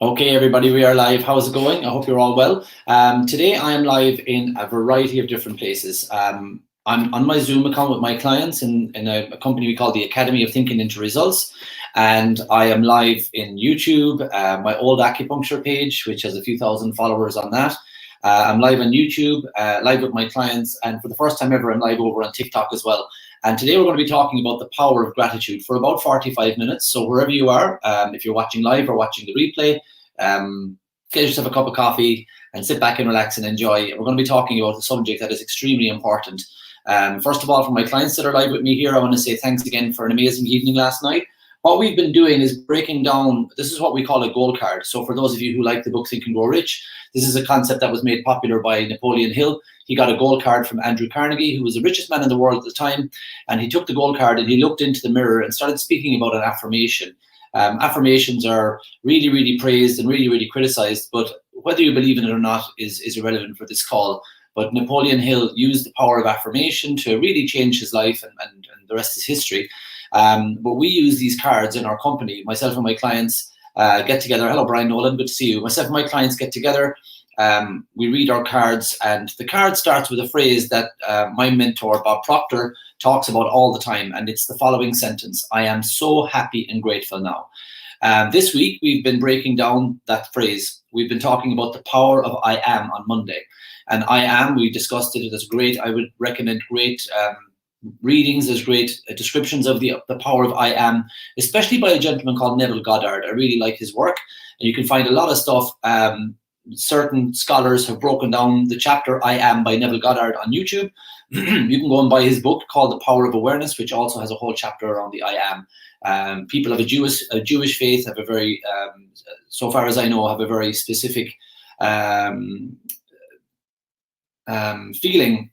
Okay, everybody, we are live. How's it going? I hope you're all well. Today, I am live in a variety of different places. I'm on my Zoom account with my clients in a company we call the Academy of Thinking into Results. And I am live in YouTube, my old acupuncture page, which has a few thousand followers on that. I'm live on YouTube, live with my clients. And for the first time ever, I'm live over on TikTok as well. And today we're going to be talking about the power of gratitude for about 45 minutes. So wherever you are, if you're watching live or watching the replay, get yourself a cup of coffee and sit back and relax and enjoy. We're going to be talking about a subject that is extremely important. First of all, for my clients that are live with me here, I want to say thanks again for an amazing evening last night. What we've been doing is breaking down, this is what we call a goal card. So for those of you who like the book Think and Grow Rich, this is a concept that was made popular by Napoleon Hill. He got a gold card from Andrew Carnegie, who was the richest man in the world at the time. And he took the gold card and he looked into the mirror and started speaking about an affirmation. Affirmations are really, really praised and really, really criticized, but whether you believe in it or not is irrelevant for this call. But Napoleon Hill used the power of affirmation to really change his life, and the rest is history. But we use these cards in our company. Myself and my clients get together. Hello, Brian Nolan, good to see you. Myself and my clients get together. We read our cards, and the card starts with a phrase that my mentor, Bob Proctor, talks about all the time, and it's the following sentence: I am so happy and grateful now. This week, we've been breaking down that phrase. We've been talking about the power of I am on Monday. And I am, we discussed it as great. I would recommend great readings. There's great descriptions of the power of I am, especially by a gentleman called Neville Goddard. I really like his work. And you can find a lot of stuff. Certain scholars have broken down the chapter I Am by Neville Goddard on YouTube. You can go and buy his book called The Power of Awareness, which also has a whole chapter around the I Am. People of a Jewish faith have a very, so far as I know, have a very specific feeling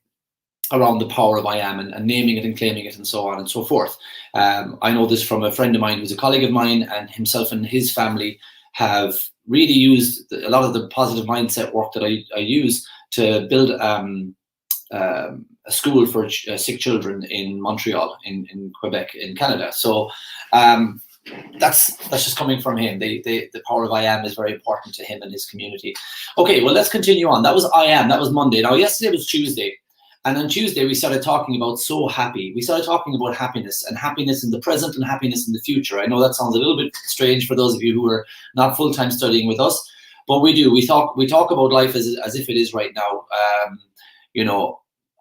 around the power of I am, and naming it and claiming it and so on and so forth. I know this from a friend of mine who's a colleague of mine, and himself and his family have really used a lot of the positive mindset work that I use to build a school for sick children in Montreal, in Quebec, in Canada. So that's just coming from him. The power of I am is very important to him and his community. Okay, well, let's continue on. That was I am. That was Monday. Now, yesterday was Tuesday. And on Tuesday, we started talking about so happy. We started talking about happiness, and happiness in the present and happiness in the future. I know that sounds a little bit strange for those of you who are not full-time studying with us, but we do. We talk about life as if it is right now.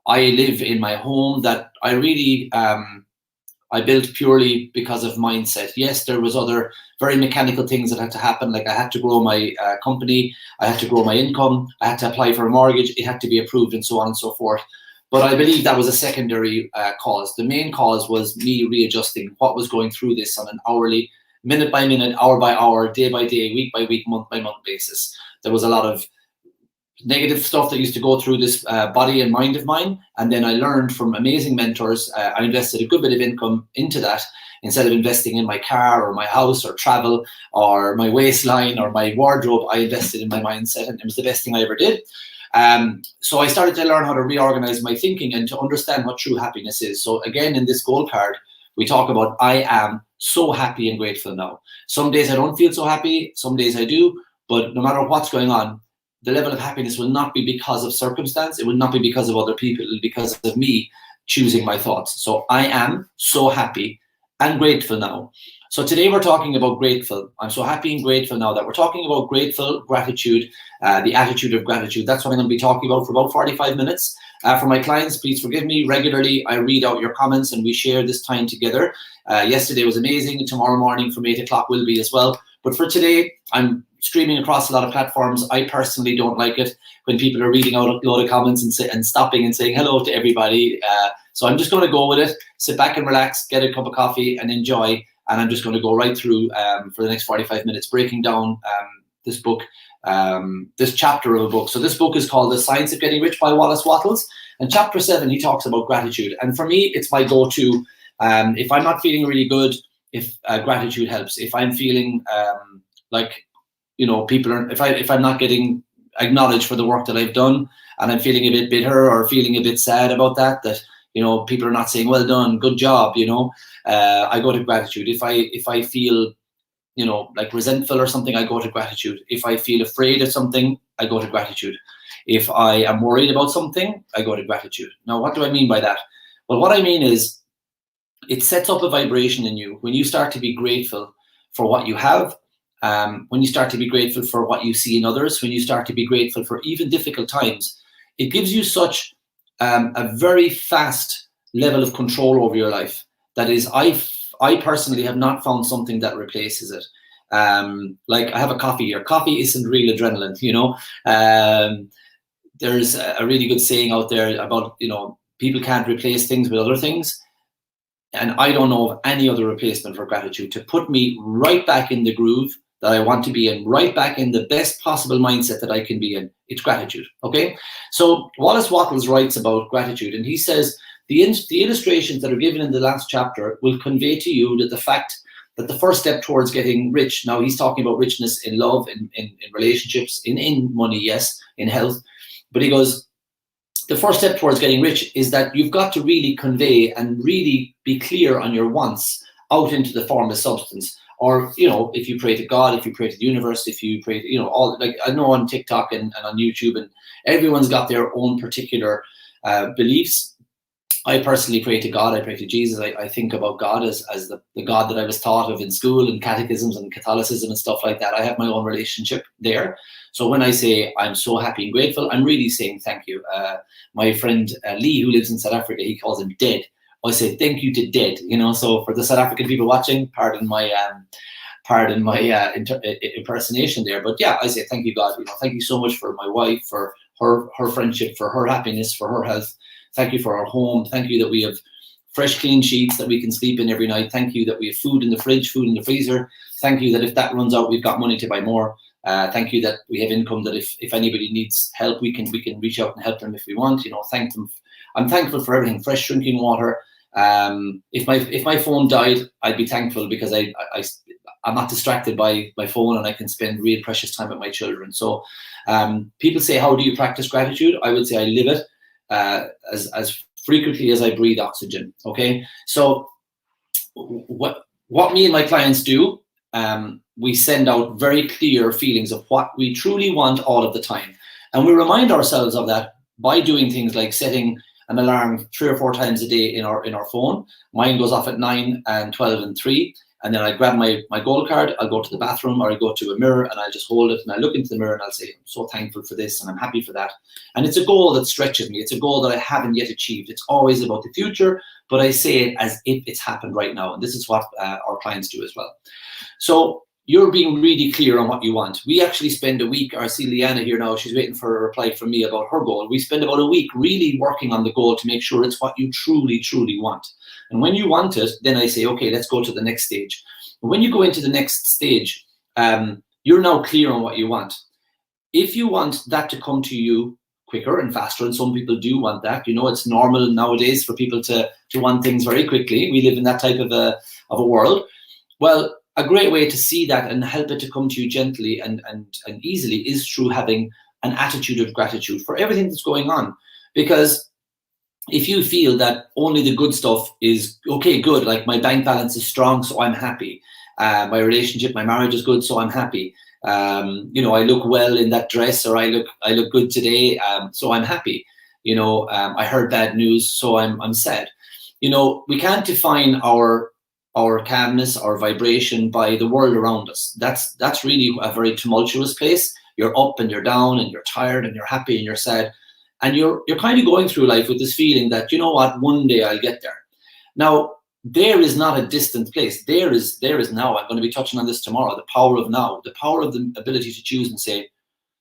I live in my home that I really I built purely because of mindset. Yes, there was other very mechanical things that had to happen. Like I had to grow my company, I had to grow my income, I had to apply for a mortgage, it had to be approved, and so on and so forth. But I believe that was a secondary cause. The main cause was me readjusting what was going through this on an hourly, minute by minute, hour by hour, day by day, week by week, month by month basis. There was a lot of negative stuff that used to go through this body and mind of mine. And then I learned from amazing mentors. I invested a good bit of income into that. Instead of investing in my car or my house or travel or my waistline or my wardrobe, I invested in my mindset, and it was the best thing I ever did. So I started to learn how to reorganize my thinking and to understand what true happiness is. So again, in this goal card, we talk about I am so happy and grateful now. Some days I don't feel so happy, some days I do, but no matter what's going on, the level of happiness will not be because of circumstance. It will not be because of other people. It will be because of me choosing my thoughts. So I am so happy and grateful now. So today we're talking about grateful. I'm so happy and grateful now. That we're talking about grateful, gratitude, the attitude of gratitude. That's what I'm going to be talking about for about 45 minutes. For my clients, please forgive me. Regularly, I read out your comments and we share this time together. Yesterday was amazing. Tomorrow morning from 8 o'clock will be as well. But for today, I'm streaming across a lot of platforms. I personally don't like it when people are reading out a load of comments and stopping and saying hello to everybody. So I'm just going to go with it. Sit back and relax, get a cup of coffee and enjoy. And I'm just going to go right through for the next 45 minutes, breaking down this book, this chapter of a book. So this book is called The Science of Getting Rich by Wallace Wattles. And chapter 7, he talks about gratitude. And for me, it's my go-to. If I'm not feeling really good, if gratitude helps. If I'm feeling if I'm not getting acknowledged for the work that I've done, and I'm feeling a bit bitter or feeling a bit sad about that people are not saying well done, good job, I go to gratitude. If I feel like resentful or something, I go to gratitude. If I feel afraid of something, I go to gratitude. If I am worried about something, I go to gratitude. Now, what do I mean by that? Well, what I mean is it sets up a vibration in you when you start to be grateful for what you have, when you start to be grateful for what you see in others, when you start to be grateful for even difficult times. It gives you such a very fast level of control over your life. That is, I personally have not found something that replaces it. Like I have a coffee here. Coffee isn't real adrenaline, There's a really good saying out there about, people can't replace things with other things. And I don't know of any other replacement for gratitude to put me right back in the groove that I want to be in, right back in the best possible mindset that I can be in. It's gratitude, okay? So Wallace Wattles writes about gratitude, and he says, the illustrations that are given in the last chapter will convey to you that the fact that the first step towards getting rich, now he's talking about richness in love, in relationships, in money, yes, in health, but he goes, the first step towards getting rich is that you've got to really convey and really be clear on your wants out into the formless substance. Or, if you pray to God, if you pray to the universe, if you pray to, all, like I know on TikTok and on YouTube, and everyone's got their own particular beliefs. I personally pray to God. I pray to Jesus. I think about God as the God that I was taught of in school and catechisms and Catholicism and stuff like that. I have my own relationship there. So when I say I'm so happy and grateful, I'm really saying thank you. My friend Lee, who lives in South Africa, he calls him Dead. I say thank you to Dead. So for the South African people watching, pardon my impersonation there. But yeah, I say thank you, God. Thank you so much for my wife, for her friendship, for her happiness, for her health. Thank you for our home. Thank you that we have fresh, clean sheets that we can sleep in every night. Thank you that we have food in the fridge, food in the freezer. Thank you that if that runs out, we've got money to buy more. Thank you that we have income, that if anybody needs help, we can reach out and help them if we want. Thank them. I'm thankful for everything. Fresh drinking water. If my phone died, I'd be thankful because I'm not distracted by my phone and I can spend real precious time with my children. So people say, how do you practice gratitude? I would say I live it. As frequently as I breathe oxygen. Okay, so what me and my clients do, we send out very clear feelings of what we truly want all of the time, and we remind ourselves of that by doing things like setting an alarm 3 or 4 times a day in our phone. Mine goes off at 9 and 12 and 3. And then I grab my gold card, I'll go to the bathroom or I go to a mirror and I'll just hold it and I look into the mirror and I'll say, I'm so thankful for this and I'm happy for that. And it's a goal that stretches me. It's a goal that I haven't yet achieved. It's always about the future, but I say it as if it's happened right now. And this is what our clients do as well. So you're being really clear on what you want. We actually spend a week, I see Leanna here now, she's waiting for a reply from me about her goal. We spend about a week really working on the goal to make sure it's what you truly, truly want. And when you want it, then I say, okay, let's go to the next stage. And when you go into the next stage, you're now clear on what you want. If you want that to come to you quicker and faster, and some people do want that, it's normal nowadays for people to want things very quickly. We live in that type of a world. Well, a great way to see that and help it to come to you gently and easily is through having an attitude of gratitude for everything that's going on. Because if you feel that only the good stuff is okay, good, like my bank balance is strong, so I'm happy. My relationship, my marriage is good, so I'm happy. I look well in that dress, or I look good today, so I'm happy. I heard bad news, so I'm sad. We can't define our calmness, our vibration by the world around us. That's really a very tumultuous place. You're up and you're down and you're tired and you're happy and you're sad. And you're kind of going through life with this feeling that, one day I'll get there. Now, there is not a distant place. There is now. I'm going to be touching on this tomorrow. The power of now, the power of the ability to choose and say, do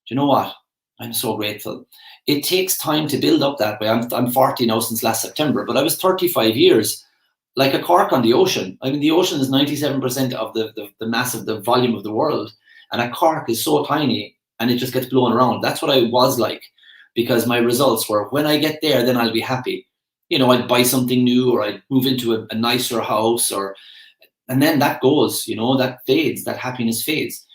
you know what? I'm so grateful. It takes time to build up that way. I'm 40 now since last September, but I was 35 years like a cork on the ocean. I mean, the ocean is 97% of the mass of the volume of the world, and a cork is so tiny and it just gets blown around. That's what I was like, because my results were, when I get there, then I'll be happy. I'd buy something new, or I'd move into a nicer house, and then that goes, that fades, that happiness fades.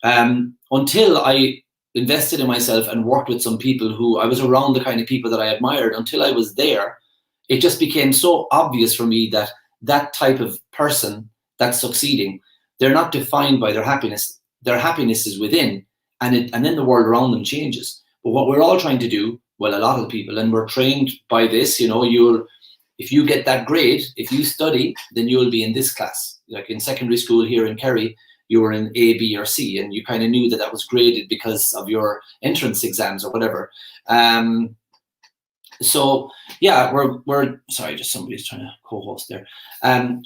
Until I invested in myself and worked with some people who I was around, the kind of people that I admired. Until I was there, it just became so obvious for me that that type of person that's succeeding, they're not defined by their happiness. Their happiness is within, and then the world around them changes. But what we're all trying to do, well, a lot of the people, and we're trained by this, if you get that grade, if you study, then you'll be in this class. Like in secondary school here in Kerry, you were in A, B, or C, and you kind of knew that that was graded because of your entrance exams or whatever. So yeah, we're sorry, just somebody's trying to co-host there.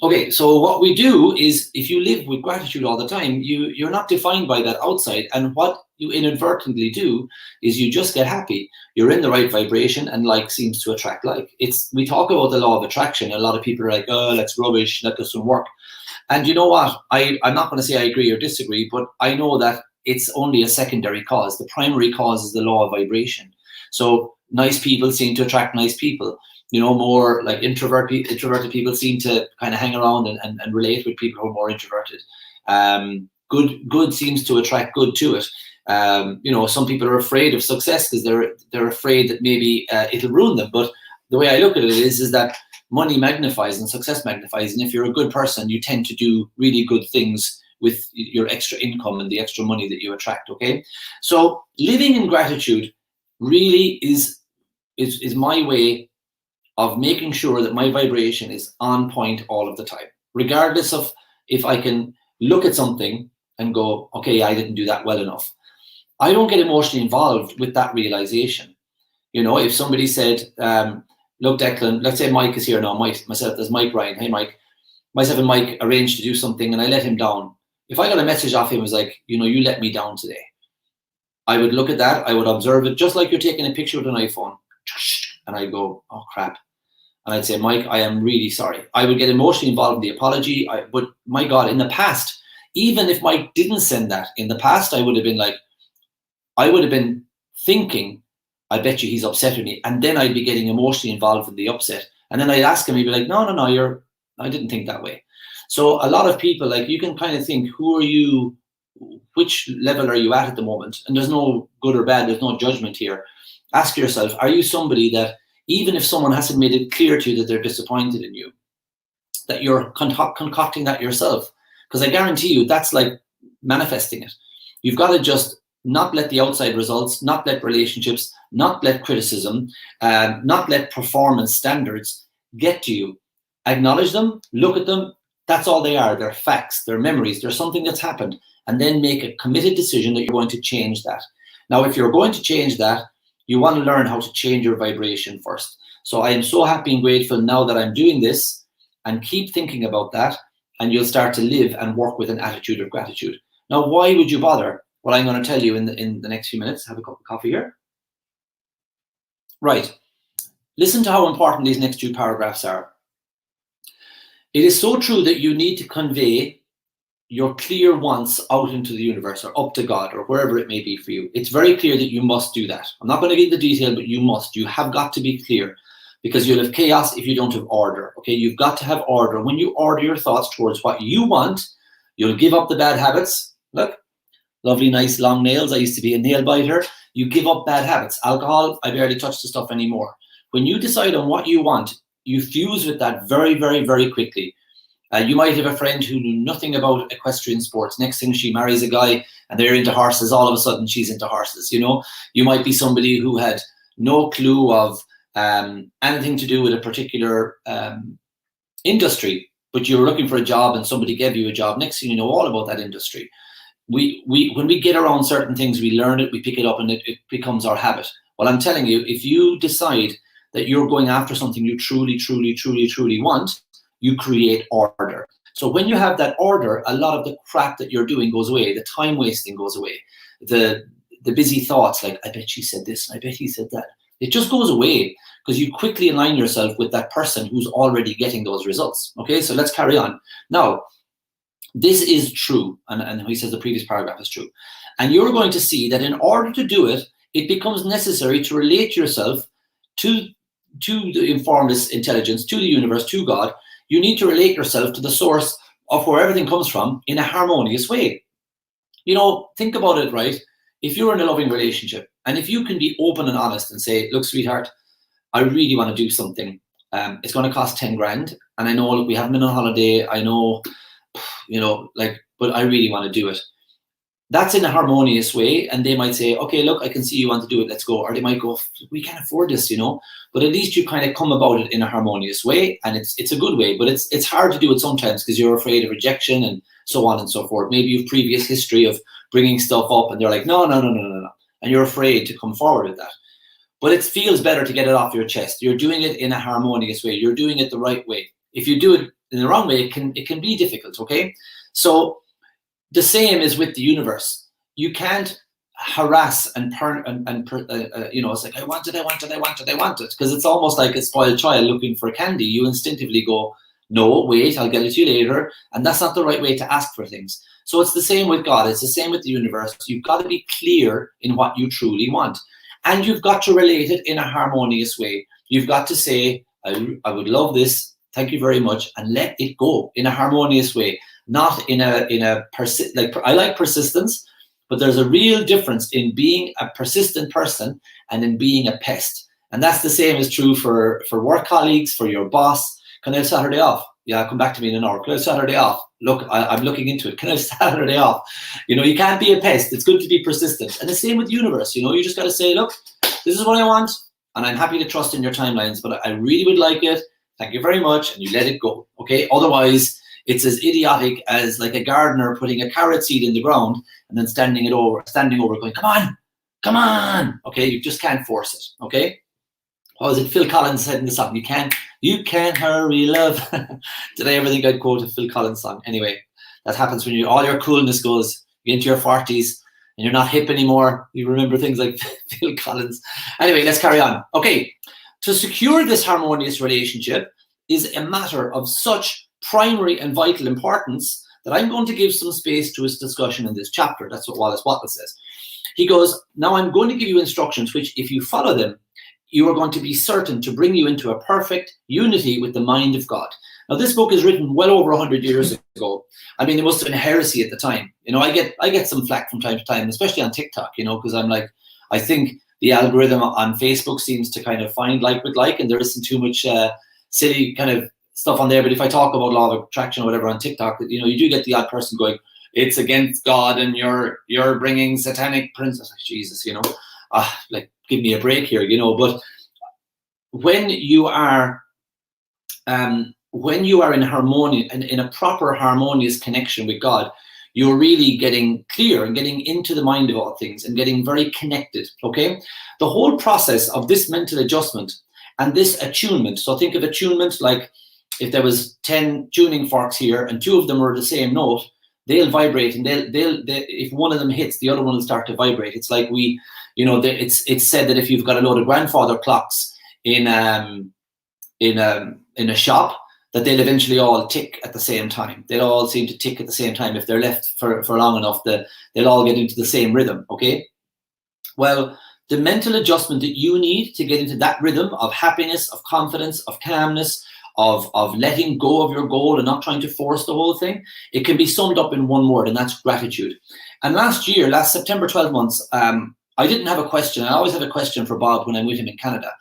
Okay, so what we do is, if you live with gratitude all the time, you're not defined by that outside, and what you inadvertently do is you just get happy. You're in the right vibration, and like seems to attract like. We talk about the law of attraction. A lot of people are like, oh, that's rubbish, that doesn't work. And you know what? I'm not going to say I agree or disagree, but I know that it's only a secondary cause. The primary cause is the law of vibration. So nice people seem to attract nice people. More like introverted people seem to kind of hang around and relate with people who are more introverted. Good seems to attract good to it. Some people are afraid of success because they're afraid that maybe it'll ruin them. But the way I look at it is that money magnifies and success magnifies. And if you're a good person, you tend to do really good things with your extra income and the extra money that you attract. Okay. So living in gratitude really is my way of making sure that my vibration is on point all of the time, regardless of if I can look at something and go, okay, I didn't do that well enough. I don't get emotionally involved with that realization. If somebody said, look, Declan, let's say Mike is here now, myself, there's Mike Ryan. Hey, Mike. Myself and Mike arranged to do something and I let him down. If I got a message off him, it was like, you let me down today. I would look at that, I would observe it, just like you're taking a picture with an iPhone. And I'd go, oh, crap. And I'd say, Mike, I am really sorry. I would get emotionally involved in the apology. But my God, in the past, even if Mike didn't send that, in the past, I would have been thinking, I bet you he's upset with me. And then I'd be getting emotionally involved in the upset. And then I'd ask him, he'd be like, no, I didn't think that way. So a lot of people, like, you can kind of think, who are you? Which level are you at the moment? And there's no good or bad. There's no judgment here. Ask yourself, are you somebody that, even if someone hasn't made it clear to you that they're disappointed in you, that you're concocting that yourself? Because I guarantee you, that's like manifesting it. You've got to just not let the outside results, not let relationships, not let criticism, not let performance standards get to you. Acknowledge them, look at them. That's all they are. They're facts, they're memories, they're something that's happened. And then make a committed decision that you're going to change that. Now, if you're going to change that, you want to learn how to change your vibration first. So I am so happy and grateful now that I'm doing this, and keep thinking about that, and you'll start to live and work with an attitude of gratitude. Now, why would you bother? Well, I'm going to tell you in the next few minutes. Have a cup of coffee here. Right. Listen to how important these next two paragraphs are. It is so true that you need to convey your clear wants out into the universe, or up to God, or wherever it may be for you. It's very clear that you must do that. I'm not going to give the detail, but you must. You have got to be clear, because you'll have chaos if you don't have order. Okay, you've got to have order. When you order your thoughts towards what you want, you'll give up the bad habits. Look, lovely, nice, long nails. I used to be a nail biter. You give up bad habits. Alcohol, I barely touch the stuff anymore. When you decide on what you want, you fuse with that very, very, very quickly. You might have a friend who knew nothing about equestrian sports. Next thing, she marries a guy and they're into horses. All of a sudden, she's into horses. You might be somebody who had no clue of anything to do with a particular industry, but you were looking for a job and somebody gave you a job. Next thing you know all about that industry. When we get around certain things, we learn it, we pick it up, and it becomes our habit. Well, I'm telling you, if you decide that you're going after something you truly, truly, truly, truly want, you create order. So when you have that order, a lot of the crap that you're doing goes away. The time wasting goes away. The busy thoughts like, I bet she said this, and I bet he said that. It just goes away because you quickly align yourself with that person who's already getting those results. Okay, so let's carry on. Now, this is true, and he says the previous paragraph is true. And you're going to see that in order to do it, it becomes necessary to relate yourself to the informless intelligence, to the universe, to God. You need to relate yourself to the source of where everything comes from in a harmonious way. Think about it, right? If you're in a loving relationship, and if you can be open and honest and say, look, sweetheart, I really want to do something. It's going to cost 10 grand. And I know, look, we haven't been on holiday. I know, like, but I really want to do it. That's in a harmonious way, and they might say, okay, look, I can see you want to do it, let's go. Or they might go, we can't afford this, but at least you kind of come about it in a harmonious way, and it's a good way. But it's hard to do it sometimes because you're afraid of rejection and so on and so forth. Maybe you've previous history of bringing stuff up and they're like, no, and you're afraid to come forward with that. But it feels better to get it off your chest. You're doing it in a harmonious way. You're doing it the right way. If you do it in the wrong way, it can be difficult, okay? So the same is with the universe. You can't harass and it's like, I want it, because it's almost like a spoiled child looking for candy. You instinctively go, no, wait, I'll get it to you later. And that's not the right way to ask for things. So it's the same with God. It's the same with the universe. You've got to be clear in what you truly want. And you've got to relate it in a harmonious way. You've got to say, I would love this, thank you very much, and let it go in a harmonious way. Not in a I like persistence, but there's a real difference in being a persistent person and in being a pest. And that's the same is true for work colleagues, for your boss. Can I have Saturday off? Yeah, come back to me in an hour. Can I have Saturday off? Look, I'm looking into it. Can I have Saturday off? You can't be a pest. It's good to be persistent. And the same with the universe. You just got to say, look, this is what I want, and I'm happy to trust in your timelines, but I really would like it. Thank you very much. And you let it go. Okay. Otherwise, it's as idiotic as like a gardener putting a carrot seed in the ground and then standing over going, come on. Okay. You just can't force it. Okay. What was it? Phil Collins said in the song, you can't hurry love. Did I ever think I'd quote a Phil Collins song? Anyway, that happens when all your coolness goes, you get into your 40s and you're not hip anymore. You remember things like Phil Collins. Anyway, let's carry on. Okay. To secure this harmonious relationship is a matter of such primary and vital importance that I'm going to give some space to his discussion in this chapter. That's what Wallace Wattle says. He goes, now I'm going to give you instructions which, if you follow them, you are going to be certain to bring you into a perfect unity with the mind of God. Now, this book is written well over 100 years ago. I mean, it must have been heresy at the time. I get some flack from time to time, especially on TikTok, because I'm like, I think the algorithm on Facebook seems to kind of find like with like, and there isn't too much silly kind of stuff on there. But if I talk about law of attraction or whatever on TikTok, you do get the odd person going, it's against God and you're bringing satanic principles. Like, Jesus, like, give me a break here, But when you are in harmony and in a proper harmonious connection with God, you're really getting clear and getting into the mind of all things and getting very connected, okay? The whole process of this mental adjustment and this attunement, so think of attunement like if there was 10 tuning forks here and 2 of them are the same note, they'll vibrate, and they'll if one of them hits, the other one will start to vibrate. It's like it's said that if you've got a load of grandfather clocks in a shop, that they'll eventually all tick at the same time. They'll all seem to tick at the same time. If they're left for long enough, they'll all get into the same rhythm, okay? Well, the mental adjustment that you need to get into that rhythm of happiness, of confidence, of calmness, of letting go of your goal and not trying to force the whole thing, it can be summed up in one word, and that's gratitude. And last September 12 months, I didn't have a question. I always have a question for Bob when I'm with him in Canada.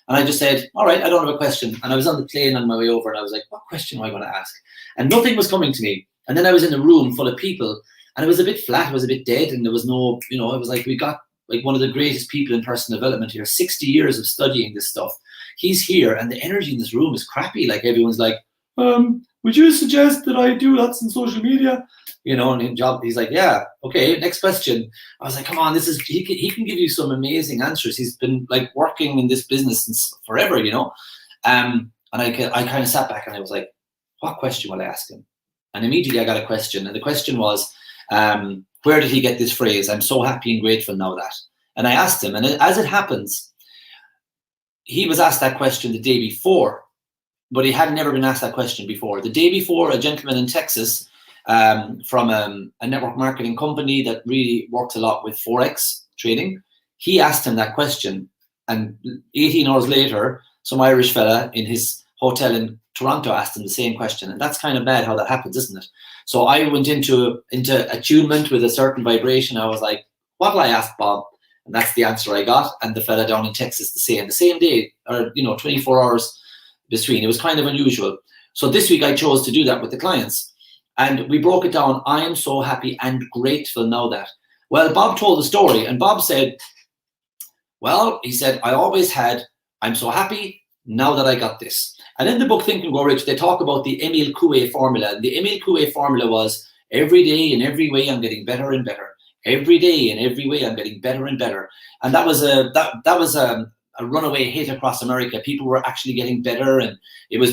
And I just said, all right, I don't have a question. And I was on the plane on my way over and I was like, what question am I going to ask? And nothing was coming to me. And then I was in a room full of people and it was a bit flat, it was a bit dead. And there was no, it was like, we got like one of the greatest people in personal development here, 60 years of studying this stuff. He's here and the energy in this room is crappy. Like everyone's like, would you suggest that I do lots in social media? And he's like, yeah, okay, next question. I was like, come on, he can give you some amazing answers. He's been like working in this business since forever, and I kind of sat back and I was like, what question will I ask him? And immediately I got a question, and the question was, where did he get this phrase? I'm so happy and grateful now that. And I asked him, and as it happens, he was asked that question the day before, but he had never been asked that question before. The day before, a gentleman in Texas from a network marketing company that really works a lot with Forex trading, he asked him that question. And 18 hours later, some Irish fella in his hotel in Toronto asked him the same question. And that's kind of bad how that happens, isn't it? So I went into attunement with a certain vibration. I was like, what will I ask Bob? And that's the answer I got. And the fella down in Texas the same day, or 24 hours between. It was kind of unusual. So this week I chose to do that with the clients. And we broke it down. I am so happy and grateful now that. Well, Bob told the story, and Bob said, well, he said, I always had, I'm so happy now that I got this. And in the book Think and Grow Rich, they talk about the Emile Coué formula. The Emile Coué formula was, every day in every way I'm getting better and better. Every day in every way I'm getting better and better. And that was a runaway hit across America. People were actually getting better, and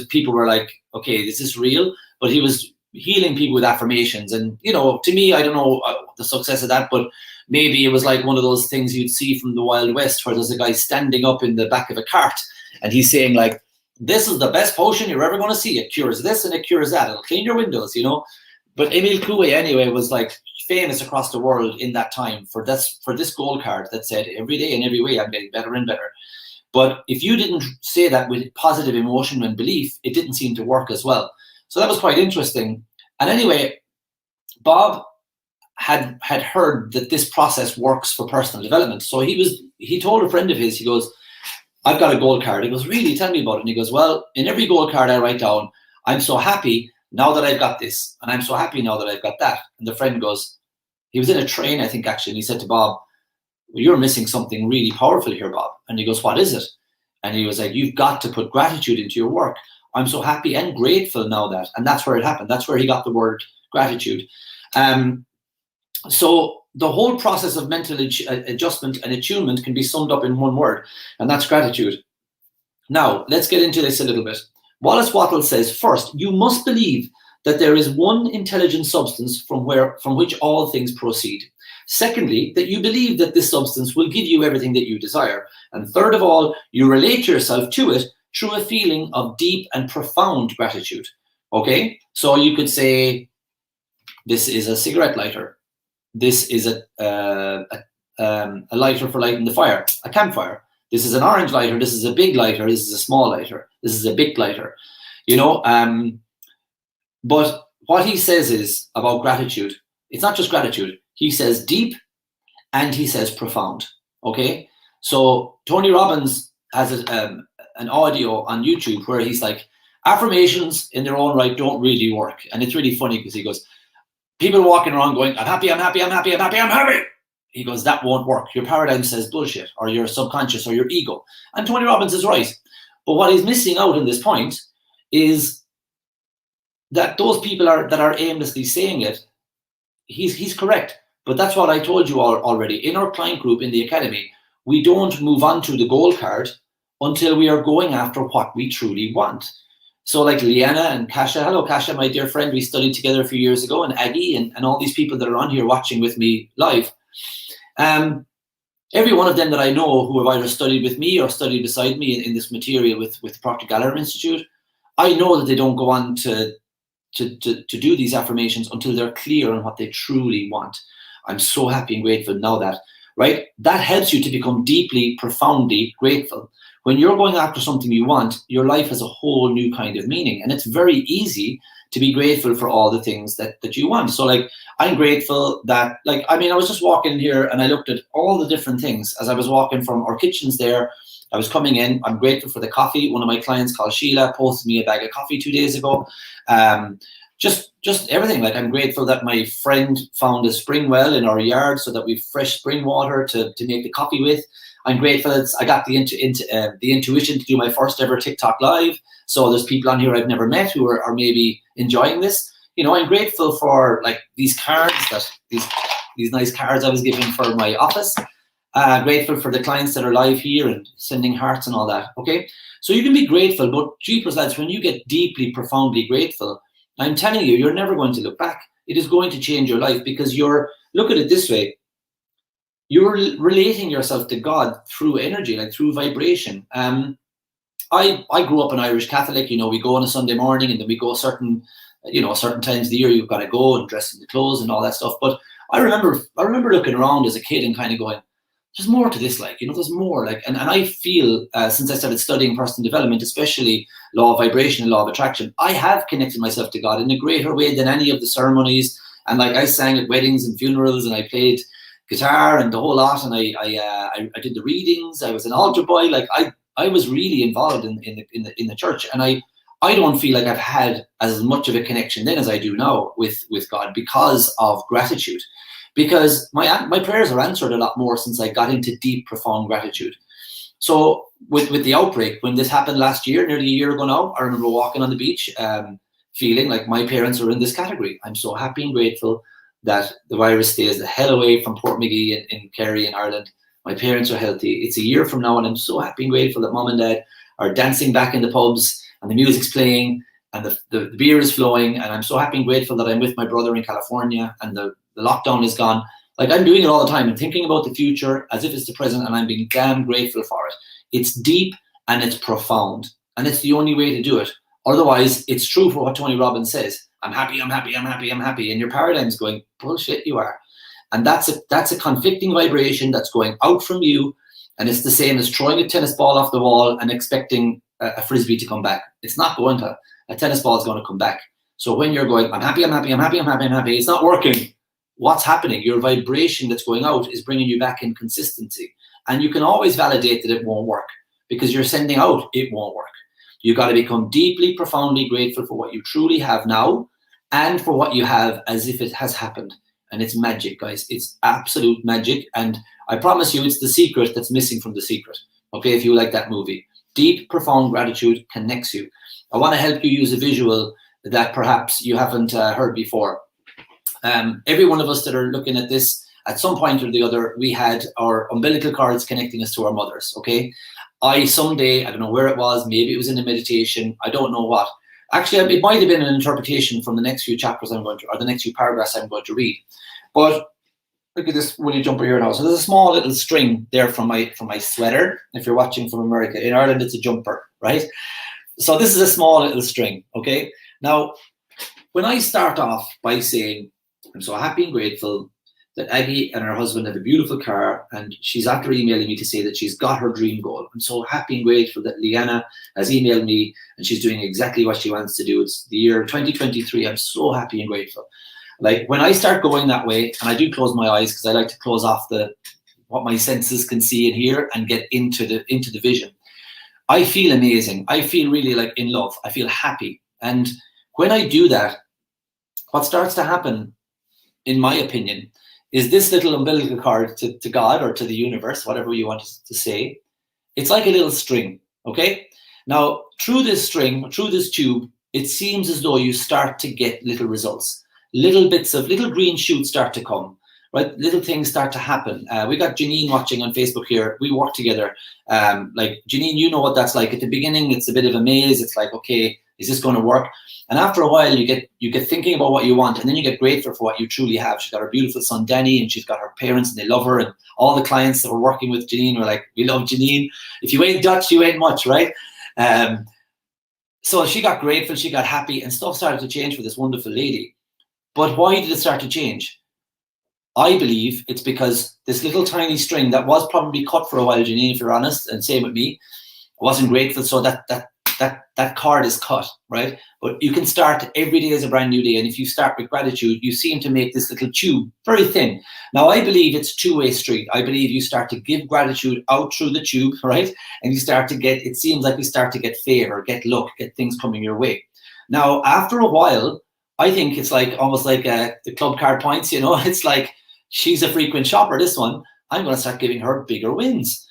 people were like, okay, is this real? But he was healing people with affirmations. And, you know, to me, I don't know the success of that, but maybe it was like one of those things you'd see from the Wild West, where there's a guy standing up in the back of a cart and he's saying, like, this is the best potion you're ever going to see. It cures this and it cures that. It'll clean your windows, you know. But Emile Coué, anyway, was like famous across the world in that time for this gold card that said, every day in every way I'm getting better and better. But if you didn't say that with positive emotion and belief, it didn't seem to work as well. So that was quite interesting. And anyway, Bob had heard that this process works for personal development. So he told a friend of his, he goes, I've got a gold card. He goes, really? Tell me about it. And he goes, well, in every gold card I write down, I'm so happy now that I've got this. And I'm so happy now that I've got that. And the friend goes, he was in a train, I think, actually. And he said to Bob, well, you're missing something really powerful here, Bob. And he goes, what is it? And he was like, you've got to put gratitude into your work. I'm so happy and grateful now that. And that's where it happened. That's where he got the word gratitude. So the whole process of mental adjustment and attunement can be summed up in one word, and that's gratitude. Now, let's get into this a little bit. Wallace Wattle says, first, you must believe that there is one intelligent substance from which all things proceed. Secondly, that you believe that this substance will give you everything that you desire. And third of all, you relate yourself to it through a feeling of deep and profound gratitude. Okay? So you could say, this is a cigarette lighter. This is a lighter for lighting the fire, a campfire. This is an orange lighter. This is a big lighter. This is a small lighter. This is a big lighter. You know, but what he says is about gratitude. It's not just gratitude. He says deep and he says profound. Okay? So Tony Robbins has an audio on YouTube where he's like, affirmations in their own right don't really work. And it's really funny because he goes, people walking around going, I'm happy, I'm happy, I'm happy, I'm happy, I'm happy. He goes, that won't work. Your paradigm says bullshit, or your subconscious, or your ego. And Tony Robbins is right. But what he's missing out in this point is that those people that are aimlessly saying it, he's correct. But that's what I told you already. In our client group in the academy, we don't move on to the goal card until we are going after what we truly want. So like Leanna and Kasha, hello Kasha, my dear friend, we studied together a few years ago, and Aggie and all these people that are on here watching with me live. Every one of them that I know who have either studied with me or studied beside me in this material with the Proctor Gallagher Institute, I know that they don't go on to do these affirmations until they're clear on what they truly want. I'm so happy and grateful now that, right? That helps you to become deeply, profoundly grateful. When you're going after something you want, your life has a whole new kind of meaning. And it's very easy to be grateful for all the things that you want. So like, I'm grateful that, like, I mean, I was just walking here and I looked at all the different things as I was walking from our kitchens there. I was coming in. I'm grateful for the coffee. One of my clients called Sheila posted me a bag of coffee 2 days ago. Just everything. Like, I'm grateful that my friend found a spring well in our yard so that we've fresh spring water to make the coffee with. I'm grateful that I got the intuition to do my first ever TikTok live. So there's people on here I've never met who are maybe enjoying this. You know, I'm grateful for like these cards, these nice cards I was given for my office. Grateful for the clients that are live here and sending hearts and all that. Okay, so you can be grateful, but jeepers lads, when you get deeply, profoundly grateful, I'm telling you, you're never going to look back. It is going to change your life because look at it this way. You're relating yourself to God through energy, like through vibration. I grew up an Irish Catholic. You know, we go on a Sunday morning and then we go certain times of the year you've got to go and dress in the clothes and all that stuff. But I remember looking around as a kid and kind of going, there's more to this, like, you know, there's more, like, and I feel since I started studying personal development, especially law of vibration and law of attraction, I have connected myself to God in a greater way than any of the ceremonies. And like, I sang at weddings and funerals, and I played guitar and the whole lot, and I did the readings. I was an altar boy. Like, I was really involved in the church, and I don't feel like I've had as much of a connection then as I do now with God because of gratitude. Because my prayers are answered a lot more since I got into deep, profound gratitude. So with the outbreak, when this happened last year, nearly a year ago now, I remember walking on the beach, feeling like my parents are in this category. I'm so happy and grateful that the virus stays the hell away from Portmagee in Kerry in Ireland. My parents are healthy. It's a year from now, and I'm so happy and grateful that mom and dad are dancing back in the pubs and the music's playing and the beer is flowing. And I'm so happy and grateful that I'm with my brother in California and the lockdown is gone. Like, I'm doing it all the time and thinking about the future as if it's the present, and I'm being damn grateful for it. It's deep and it's profound, and it's the only way to do it. Otherwise, it's true for what Tony Robbins says. I'm happy, I'm happy, I'm happy, I'm happy. And your paradigm's going, bullshit, you are. And that's a conflicting vibration that's going out from you. And it's the same as throwing a tennis ball off the wall and expecting a frisbee to come back. It's not going to. A tennis ball is going to come back. So when you're going, I'm happy, I'm happy, I'm happy, I'm happy, I'm happy, it's not working. What's happening? Your vibration that's going out is bringing you back in consistency. And you can always validate that it won't work because you're sending out it won't work. You've got to become deeply, profoundly grateful for what you truly have now and for what you have as if it has happened. And it's magic, guys. It's absolute magic. And I promise you, it's the secret that's missing from the secret. Okay, if you like that movie. Deep, profound gratitude connects you. I want to help you use a visual that perhaps you haven't heard before. Every one of us that are looking at this, at some point or the other, we had our umbilical cords connecting us to our mothers, okay? Someday, I don't know where it was, maybe it was in a meditation, I don't know what. Actually, it might have been an interpretation from the next few chapters I'm going to, or the next few paragraphs I'm going to read. But look at this woolly jumper here now. So there's a small little string there from my sweater. If you're watching from America, in Ireland, it's a jumper, right? So this is a small little string, okay? Now, when I start off by saying, I'm so happy and grateful that Aggie and her husband have a beautiful car, and she's after emailing me to say that she's got her dream goal. I'm so happy and grateful that Leanna has emailed me and she's doing exactly what she wants to do. It's the year 2023. I'm so happy and grateful. Like, when I start going that way, and I do close my eyes because I like to close off what my senses can see and hear and get into the vision, I feel amazing. I feel really like in love. I feel happy. And when I do that, what starts to happen, in my opinion, is this little umbilical cord to God or to the universe, whatever you want to say. It's like a little string, okay? Now, through this string, through this tube, it seems as though you start to get little results. Little bits of little green shoots start to come, right? Little things start to happen. We got Janine watching on Facebook here. We work together. Like, Janine, you know what that's like. At the beginning, it's a bit of a maze. It's like, okay, is this going to work? And after a while, you get thinking about what you want, and then you get grateful for what you truly have. She's got her beautiful son, Danny, and she's got her parents, and they love her. And all the clients that were working with Janine were like, we love Janine. If you ain't Dutch, you ain't much, right? So she got grateful, she got happy, and stuff started to change for this wonderful lady. But why did it start to change? I believe it's because this little tiny string that was probably cut for a while, Janine, if you're honest, and same with me, I wasn't grateful, so that cord is cut, right? But you can start every day as a brand new day, and if you start with gratitude, you seem to make this little tube very thin. Now, I believe it's two-way street. I believe you start to give gratitude out through the tube, right? And you start to get, it seems like you start to get favor, get luck, get things coming your way. Now, after a while, I think it's like almost like the club card points, you know? It's like, she's a frequent shopper, this one. I'm going to start giving her bigger wins.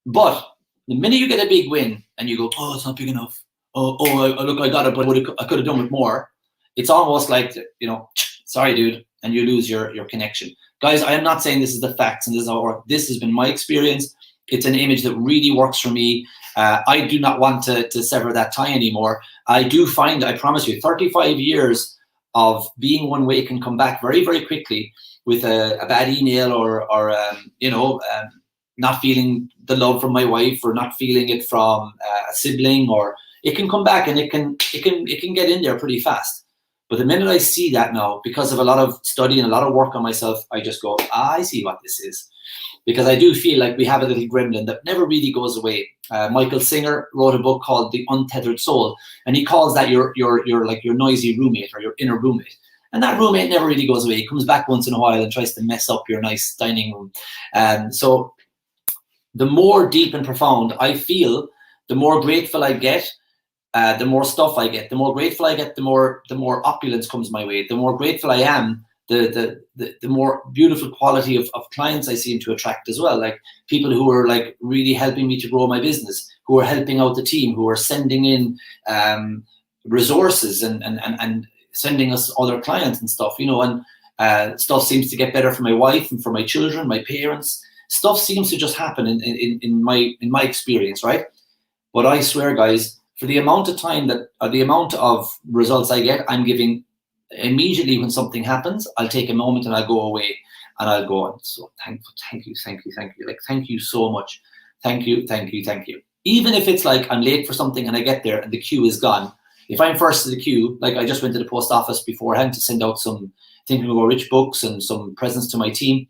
But the minute you get a big win and you go, oh, it's not big enough. Look, I got it, but I could have done with more. It's almost like, you know, sorry, dude, and you lose your connection. Guys, I am not saying this is the facts and this is how it works. This has been my experience. It's an image that really works for me. I do not want to sever that tie anymore. I do find, I promise you, 35 years of being one way can come back very, very quickly with a bad email or not feeling the love from my wife or not feeling it from a sibling, or it can come back and it can get in there pretty fast. But the minute I see that now, because of a lot of study and a lot of work on myself, I just go, I see what this is. Because I do feel like we have a little gremlin that never really goes away. Michael Singer wrote a book called The Untethered Soul, and he calls that your like your noisy roommate or your inner roommate. And that roommate never really goes away. He comes back once in a while and tries to mess up your nice dining room. So the more deep and profound I feel, the more grateful I get. the more stuff I get, the more grateful I get, the more opulence comes my way. The more grateful I am, the more beautiful quality of clients I seem to attract as well. Like people who are like really helping me to grow my business, who are helping out the team, who are sending in resources and sending us other clients and stuff, you know, and stuff seems to get better for my wife and for my children, my parents. Stuff seems to just happen in my experience, right? But I swear, guys, for the amount of time the amount of results I get, I'm giving immediately when something happens. I'll take a moment and I'll go away and I'll go, I'm so thankful, thank you. Like, thank you so much. Thank you. Even if it's like I'm late for something and I get there and the queue is gone. If I'm first to the queue, like I just went to the post office beforehand to send out some Think and Grow Rich books and some presents to my team.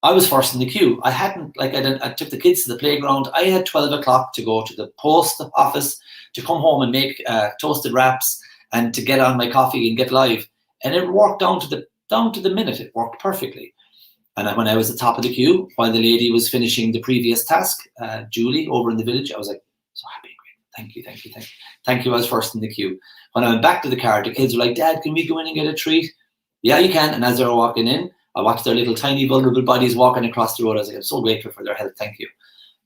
I was first in the queue. I took the kids to the playground. I had 12 o'clock to go to the post office to come home and make toasted wraps and to get on my coffee and get live. And it worked down to the minute. It worked perfectly. And when I was at the top of the queue, while the lady was finishing the previous task, Julie over in the village, I was like, so happy. Thank you. I was first in the queue. When I went back to the car, the kids were like, Dad, can we go in and get a treat? Yeah, you can. And as they were walking in, I watched their little tiny vulnerable bodies walking across the road. I was like, I'm so grateful for their help. Thank you.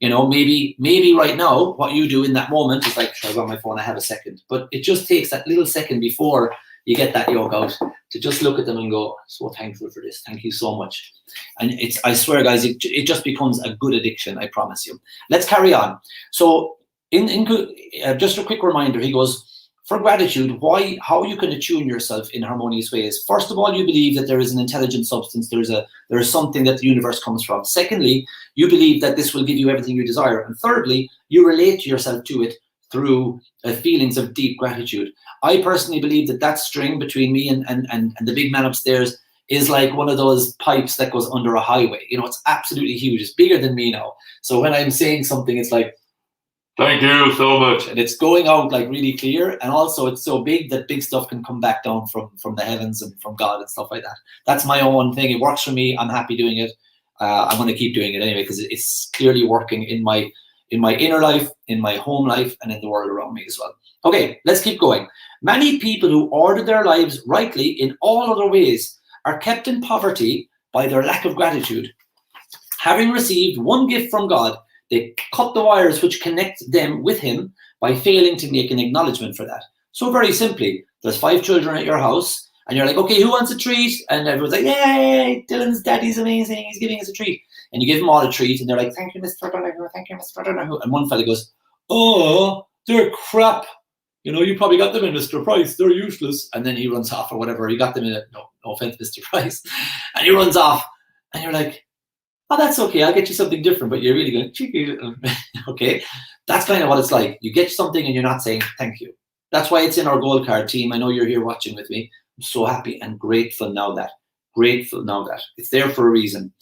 You know, maybe right now, what you do in that moment is like, I've got my phone, I have a second. But it just takes that little second before you get that yoke out to just look at them and go, so thankful for this. Thank you so much. And I swear, guys, it just becomes a good addiction. I promise you. Let's carry on. So just a quick reminder, he goes, for gratitude, how you can attune yourself in harmonious ways. First of all, you believe that there is an intelligent substance. There is something that the universe comes from. Secondly, you believe that this will give you everything you desire. And thirdly, you relate to yourself to it through feelings of deep gratitude. I personally believe that string between me and the big man upstairs is like one of those pipes that goes under a highway. You know, it's absolutely huge. It's bigger than me now. So when I'm saying something, it's like, thank you so much. And it's going out like really clear. And also it's so big that big stuff can come back down from the heavens and from God and stuff like that. That's my own thing. It works for me. I'm happy doing it. I'm going to keep doing it anyway, because it's clearly working in my inner life, in my home life, and in the world around me as well. Okay, let's keep going. Many people who order their lives rightly in all other ways are kept in poverty by their lack of gratitude. Having received one gift from God, they cut the wires which connect them with him by failing to make an acknowledgement for that. So very simply, there's 5 children at your house, and you're like, okay, who wants a treat? And everyone's like, yay, Dylan's daddy's amazing, he's giving us a treat. And you give them all a treat, and they're like, thank you, Mr. Donahue, thank you, Mr. Donahue. And one fella goes, oh, they're crap. You know, you probably got them in Mr. Price, they're useless. And then he runs off or whatever. You got them in no offense, Mr. Price. And he runs off, and you're like, oh, that's okay, I'll get you something different, but you're really going, cheeky. Okay, that's kind of what it's like. You get something and you're not saying thank you. That's why it's in our gold card team. I know you're here watching with me. I'm so happy and grateful now that it's there for a reason.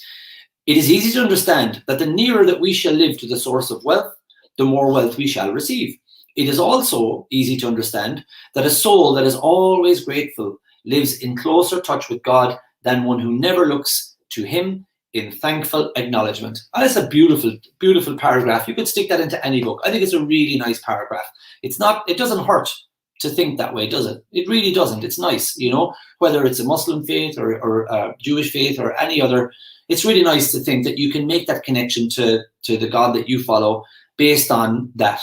It is easy to understand that the nearer that we shall live to the source of wealth, the more wealth we shall receive. It is also easy to understand that a soul that is always grateful lives in closer touch with God than one who never looks to him in thankful acknowledgement. And it's a beautiful, beautiful paragraph. You could stick that into any book. I think it's a really nice paragraph. It doesn't hurt to think that way, does it? It really doesn't. It's nice, you know, whether it's a Muslim faith or Jewish faith or any other. It's really nice to think that you can make that connection to the God that you follow based on that.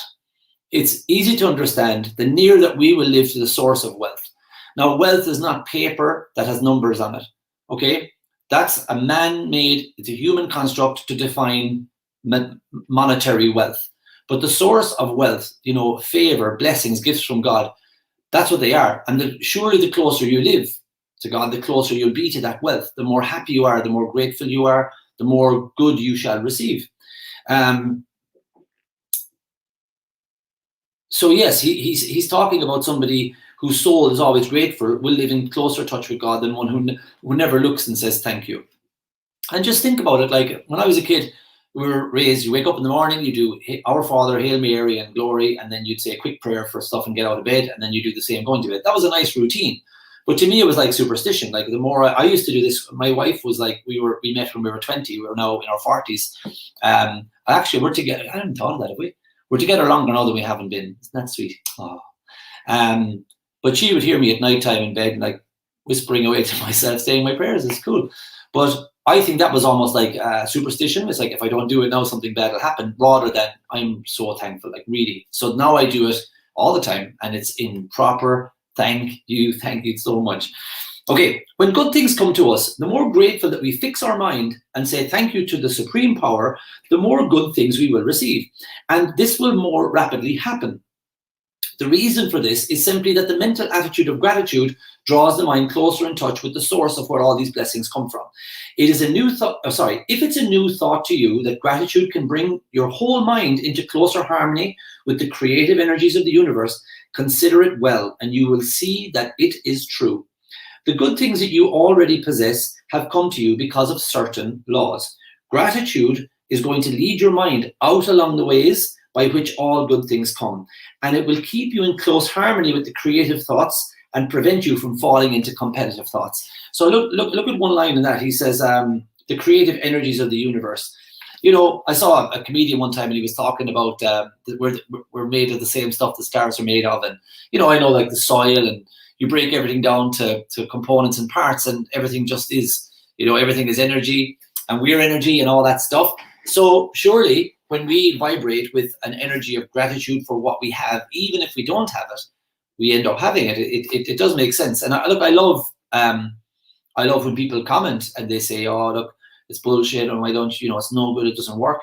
It's easy to understand the nearer that we will live to the source of wealth. Now, wealth is not paper that has numbers on it, okay? That's a man-made, it's a human construct to define monetary wealth. But the source of wealth, you know, favor, blessings, gifts from God, that's what they are. And surely the closer you live to God, the closer you'll be to that wealth. The more happy you are, the more grateful you are, the more good you shall receive. So yes, he's talking about somebody whose soul is always grateful, will live in closer touch with God than one who never looks and says thank you. And just think about it, like when I was a kid, we were raised, you wake up in the morning, you do Our Father, Hail Mary and Glory, and then you'd say a quick prayer for stuff and get out of bed, and then you do the same going to bed. That was a nice routine. But to me, it was like superstition. Like the more I used to do this, my wife was like, we met when we were 20, we were now in our 40s. Actually, we're together. I haven't thought of that, have we? We're together longer now than we haven't been. Isn't that sweet? Oh. But she would hear me at night time in bed, like whispering away to myself, saying my prayers. It's cool. But I think that was almost like superstition. It's like, if I don't do it now, something bad will happen, rather than I'm so thankful, like really. So now I do it all the time, and it's in proper thank you so much. Okay, when good things come to us, the more grateful that we fix our mind and say thank you to the supreme power, the more good things we will receive. And this will more rapidly happen. The reason for this is simply that the mental attitude of gratitude draws the mind closer in touch with the source of where all these blessings come from. It is a new thought, if it's a new thought to you that gratitude can bring your whole mind into closer harmony with the creative energies of the universe, consider it well, and you will see that it is true. The good things that you already possess have come to you because of certain laws. Gratitude is going to lead your mind out along the ways by which all good things come, and it will keep you in close harmony with the creative thoughts and prevent you from falling into competitive thoughts. So look at one line in that. He says, the creative energies of the universe. You know, I saw a comedian one time, and he was talking about we're made of the same stuff the stars are made of, and you know, I know, like the soil, and you break everything down to components and parts, and everything just is, you know, everything is energy, and we're energy and all that stuff. So surely when we vibrate with an energy of gratitude for what we have, even if we don't have it, we end up having it. It does make sense. And I love when people comment and they say, oh, look, it's bullshit, or why don't you know, it's no good, it doesn't work.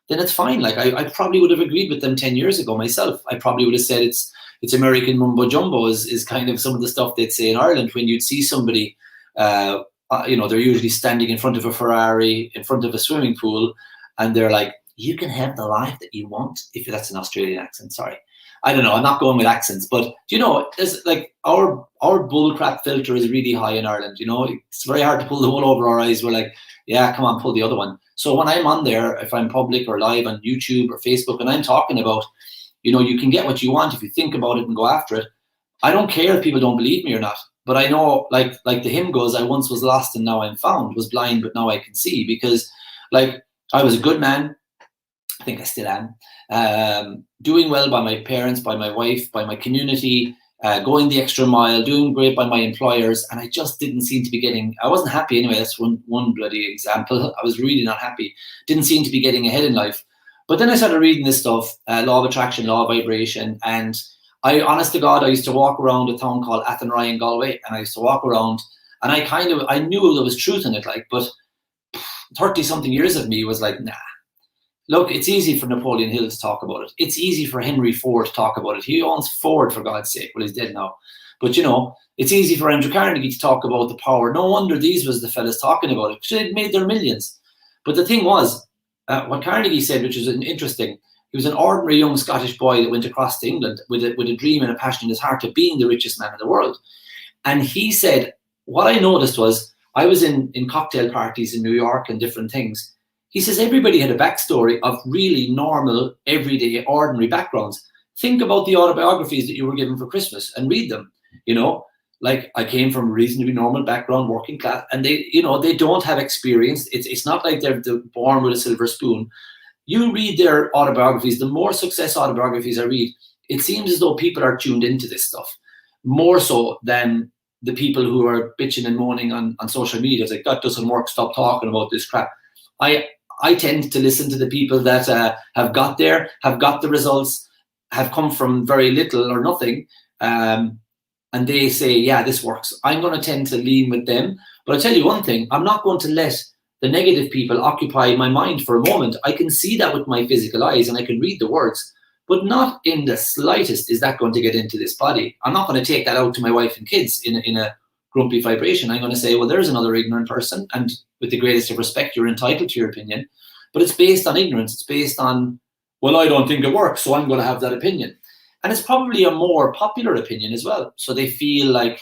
Then it's fine. Like I probably would have agreed with them 10 years ago myself. I probably would have said it's American mumbo jumbo is kind of some of the stuff they'd say in Ireland when you'd see somebody, you know, they're usually standing in front of a Ferrari, in front of a swimming pool, and they're like, you can have the life that you want. If that's an Australian accent, sorry. I don't know, I'm not going with accents, but do you know, it's like our bullcrap filter is really high in Ireland. You know, it's very hard to pull the wool over our eyes. We're like, yeah, come on, pull the other one. So when I'm on there, if I'm public or live on YouTube or Facebook, and I'm talking about, you know, you can get what you want if you think about it and go after it. I don't care if people don't believe me or not, but I know, like the hymn goes, I once was lost and now I'm found, was blind but now I can see, because like I was a good man. I think I still am, doing well by my parents, by my wife, by my community, going the extra mile, doing great by my employers, and I just didn't seem to be getting, I wasn't happy anyway, that's one bloody example. I was really not happy, didn't seem to be getting ahead in life. But then I started reading this stuff, law of attraction, law of vibration, and honest to God, I used to walk around a town called Athenry in Galway, and I used to walk around, and I knew there was truth in it, like, but 30-something years of me was like, nah. Look, it's easy for Napoleon Hill to talk about it. It's easy for Henry Ford to talk about it. He owns Ford, for God's sake. Well, he's dead now. But, you know, it's easy for Andrew Carnegie to talk about the power. No wonder these was the fellas talking about it, because they'd made their millions. But the thing was, what Carnegie said, which was interesting, he was an ordinary young Scottish boy that went across to England with a dream and a passion in his heart of being the richest man in the world. And he said, what I noticed was, I was in cocktail parties in New York and different things. He says everybody had a backstory of really normal, everyday, ordinary backgrounds. Think about the autobiographies that you were given for Christmas and read them. You know, like I came from a reasonably normal background, working class, and they, you know, they don't have experience. It's not like they're born with a silver spoon. You read their autobiographies, the more success autobiographies I read, it seems as though people are tuned into this stuff more so than the people who are bitching and moaning on social media. It's like, that doesn't work, stop talking about this crap. I tend to listen to the people that have got there, have got the results, have come from very little or nothing, and they say, yeah, this works. I'm going to tend to lean with them. But I'll tell you one thing, I'm not going to let the negative people occupy my mind for a moment. I can see that with my physical eyes and I can read the words, but not in the slightest is that going to get into this body. I'm not going to take that out to my wife and kids in a grumpy vibration. I'm going to say, well, there's another ignorant person, and with the greatest of respect, you're entitled to your opinion, but it's based on ignorance. It's based on, well, I don't think it works, so I'm going to have that opinion. And it's probably a more popular opinion as well. So they feel like,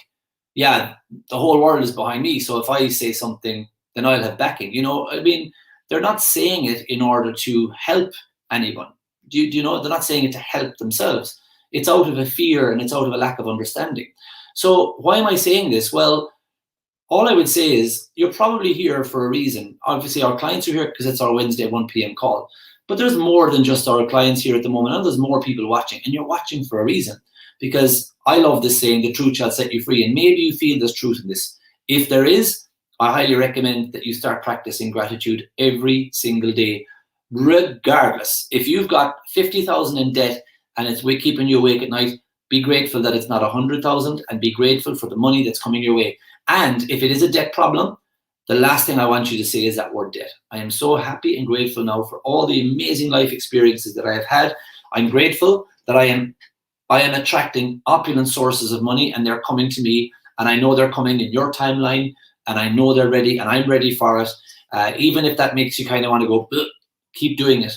yeah, the whole world is behind me, so if I say something, then I'll have backing. You know, I mean, they're not saying it in order to help anyone. Do you know, they're not saying it to help themselves. It's out of a fear and it's out of a lack of understanding. So why am I saying this? Well, all I would say is you're probably here for a reason. Obviously, our clients are here because it's our Wednesday 1 p.m. call. But there's more than just our clients here at the moment, and there's more people watching, and you're watching for a reason. Because I love this saying, the truth shall set you free. And maybe you feel there's truth in this. If there is, I highly recommend that you start practicing gratitude every single day, regardless. If you've got 50,000 in debt and it's keeping you awake at night, be grateful that it's not 100,000, and be grateful for the money that's coming your way. And if it is a debt problem, the last thing I want you to say is that word debt. I am so happy and grateful now for all the amazing life experiences that I have had. I'm grateful that I am attracting opulent sources of money, and they're coming to me, and I know they're coming in your timeline, and I know they're ready, and I'm ready for it. Even if that makes you kind of want to go, ugh, keep doing it.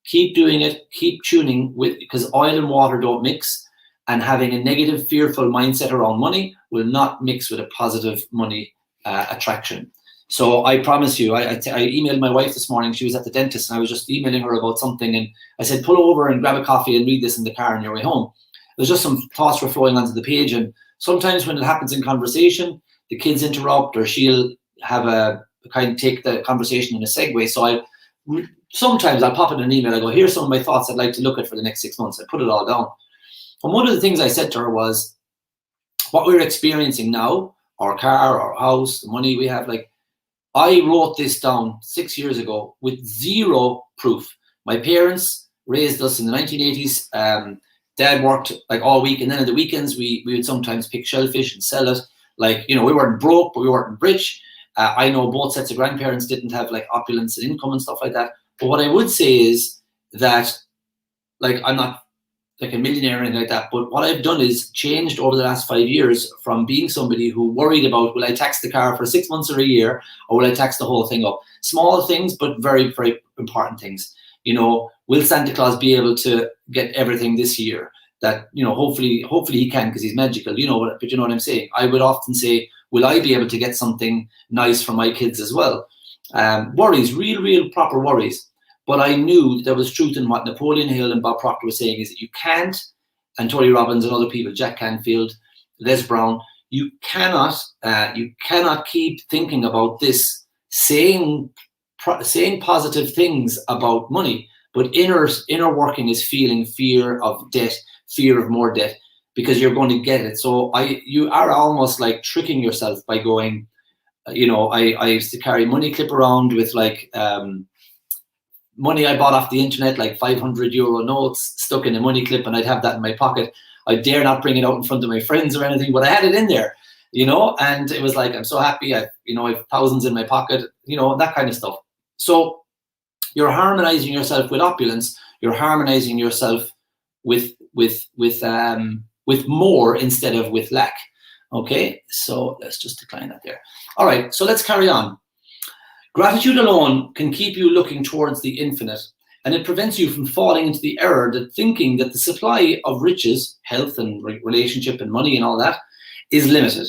Keep doing it. Keep tuning with, because oil and water don't mix, and having a negative, fearful mindset around money will not mix with a positive money attraction. So I promise you, I emailed my wife this morning. She was at the dentist, and I was just emailing her about something, and I said, pull over and grab a coffee and read this in the car on your way home. There's just some thoughts were flowing onto the page, and sometimes when it happens in conversation, the kids interrupt, or she'll have a kind of take the conversation in a segue. So sometimes I'll pop in an email. I go, here's some of my thoughts I'd like to look at for the next 6 months. I put it all down. And one of the things I said to her was, what we're experiencing now, our car, our house, the money we have, like, I wrote this down 6 years ago with zero proof. My parents raised us in the 1980s. Dad worked like all week, and then on the weekends we would sometimes pick shellfish and sell it. Like, you know, we weren't broke, but we weren't rich. I know both sets of grandparents didn't have like opulence and income and stuff like that. But what I would say is that, like, I'm not like a millionaire or anything like that, but what I've done is changed over the last 5 years from being somebody who worried about, will I tax the car for 6 months or a year, or will I tax the whole thing up? Small things, but very, very important things. You know, will Santa Claus be able to get everything this year? That, you know, hopefully he can, because he's magical, you know, but you know what I'm saying? I would often say, will I be able to get something nice for my kids as well? Worries, real proper worries. But I knew there was truth in what Napoleon Hill and Bob Proctor were saying, is that you can't, and Tony Robbins and other people, Jack Canfield, Les Brown, you cannot keep thinking about this, saying positive things about money, but inner working is feeling fear of debt, fear of more debt, because you're going to get it. So you are almost like tricking yourself by going, you know, I used to carry money clip around with like money I bought off the internet, like 500 euro notes stuck in a money clip, and I'd have that in my pocket. I dare not bring it out in front of my friends or anything, but I had it in there, you know, and it was like, I'm so happy. I have thousands in my pocket, you know, that kind of stuff. So you're harmonizing yourself with opulence. You're harmonizing yourself with more instead of with lack. Okay, so let's just decline that there. All right, so let's carry on. Gratitude alone can keep you looking towards the infinite, and it prevents you from falling into the error that thinking that the supply of riches, health and relationship and money and all that is limited.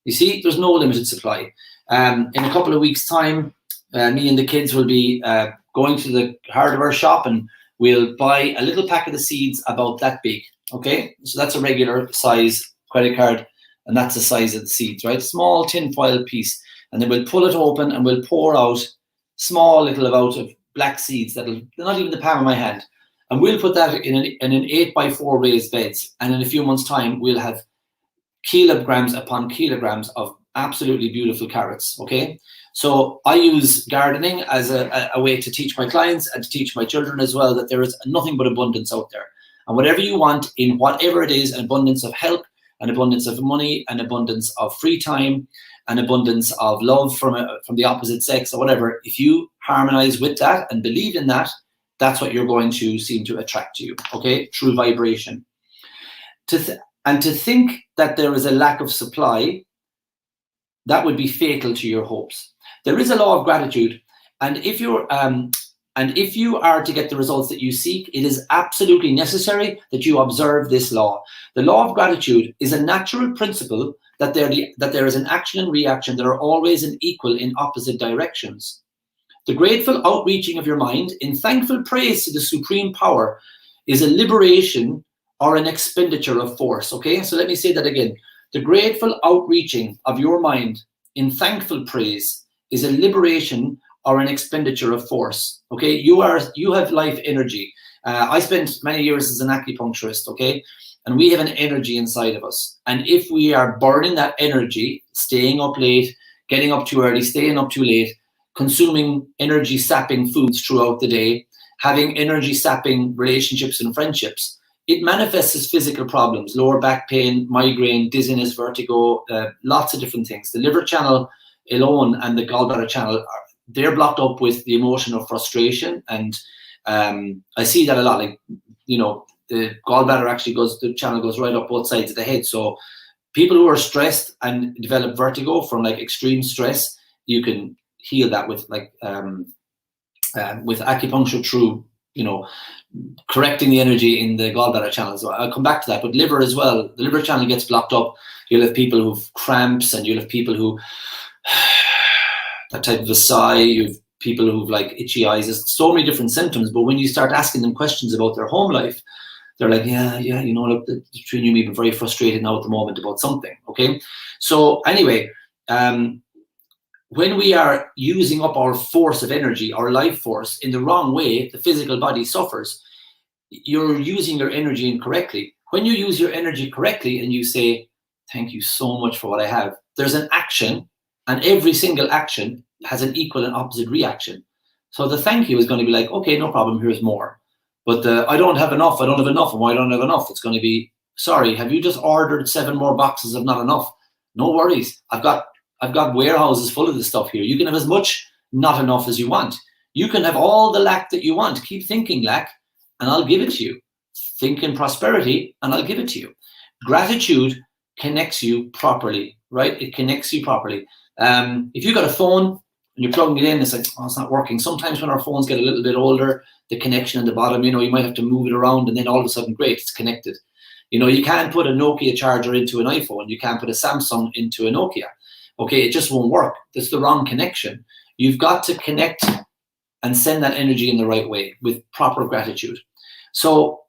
You see, there's no limited supply. In a couple of weeks' time, me and the kids will be going to the hardware shop, and we'll buy a little packet of seeds about that big. Okay, so that's a regular size credit card, and that's the size of the seeds, right? Small tin foil piece. And then we'll pull it open and we'll pour out small little amount of black seeds they're not even the palm of my hand. And we'll put that in an 8x4 raised beds. And in a few months' time, we'll have kilograms upon kilograms of absolutely beautiful carrots, okay? So I use gardening as a way to teach my clients and to teach my children as well that there is nothing but abundance out there. And whatever you want, in whatever it is, an abundance of help, an abundance of money, an abundance of free time, an abundance of love from the opposite sex or whatever, if you harmonize with that and believe in that, that's what you're going to seem to attract to you, okay? Through vibration. And to think that there is a lack of supply, that would be fatal to your hopes. There is a law of gratitude, and if you are to get the results that you seek, it is absolutely necessary that you observe this law. The law of gratitude is a natural principle that there is an action and reaction that are always and equal in opposite directions. The grateful outreaching of your mind in thankful praise to the supreme power is a liberation or an expenditure of force. Okay, so let me say that again. The grateful outreaching of your mind in thankful praise is a liberation or an expenditure of force. Okay, you have life energy. I spent many years as an acupuncturist. Okay, and we have an energy inside of us, and if we are burning that energy, staying up late, getting up too early, staying up too late, consuming energy sapping foods throughout the day, having energy sapping relationships and friendships, it manifests as physical problems: lower back pain, migraine, dizziness, vertigo, lots of different things. The liver channel alone and the gallbladder channel, they're blocked up with the emotion of frustration. And I see that a lot. Like, the gallbladder actually the channel goes right up both sides of the head. So people who are stressed and develop vertigo from like extreme stress, you can heal that with with acupuncture through, correcting the energy in the gallbladder channel. So I'll come back to that. But liver as well, the liver channel gets blocked up. You'll have people who've cramps, and you'll have people who that type of a sigh. You've people who've like itchy eyes. There's so many different symptoms. But when you start asking them questions about their home life, they're like, yeah, look, between you and me, I'm very frustrated now at the moment about something. Okay, so anyway, when we are using up our force of energy, our life force, in the wrong way, the physical body suffers. You're using your energy incorrectly. When you use your energy correctly and you say, thank you so much for what I have, there's an action, and every single action has an equal and opposite reaction. So the thank you is going to be like, okay, no problem, here's more. But I don't have enough, and why don't I have enough? It's going to be, sorry, have you just ordered 7 more boxes of not enough? No worries, I've got warehouses full of this stuff here. You can have as much not enough as you want. You can have all the lack that you want. Keep thinking lack, and I'll give it to you. Think in prosperity, and I'll give it to you. Gratitude connects you properly, right? It connects you properly. If you got a phone and you're plugging it in, it's like, oh, it's not working. Sometimes when our phones get a little bit older, the connection at the bottom, you might have to move it around, and then all of a sudden, great, it's connected. You can't put a Nokia charger into an iPhone. You can't put a Samsung into a Nokia. Okay, it just won't work. That's the wrong connection. You've got to connect and send that energy in the right way with proper gratitude. So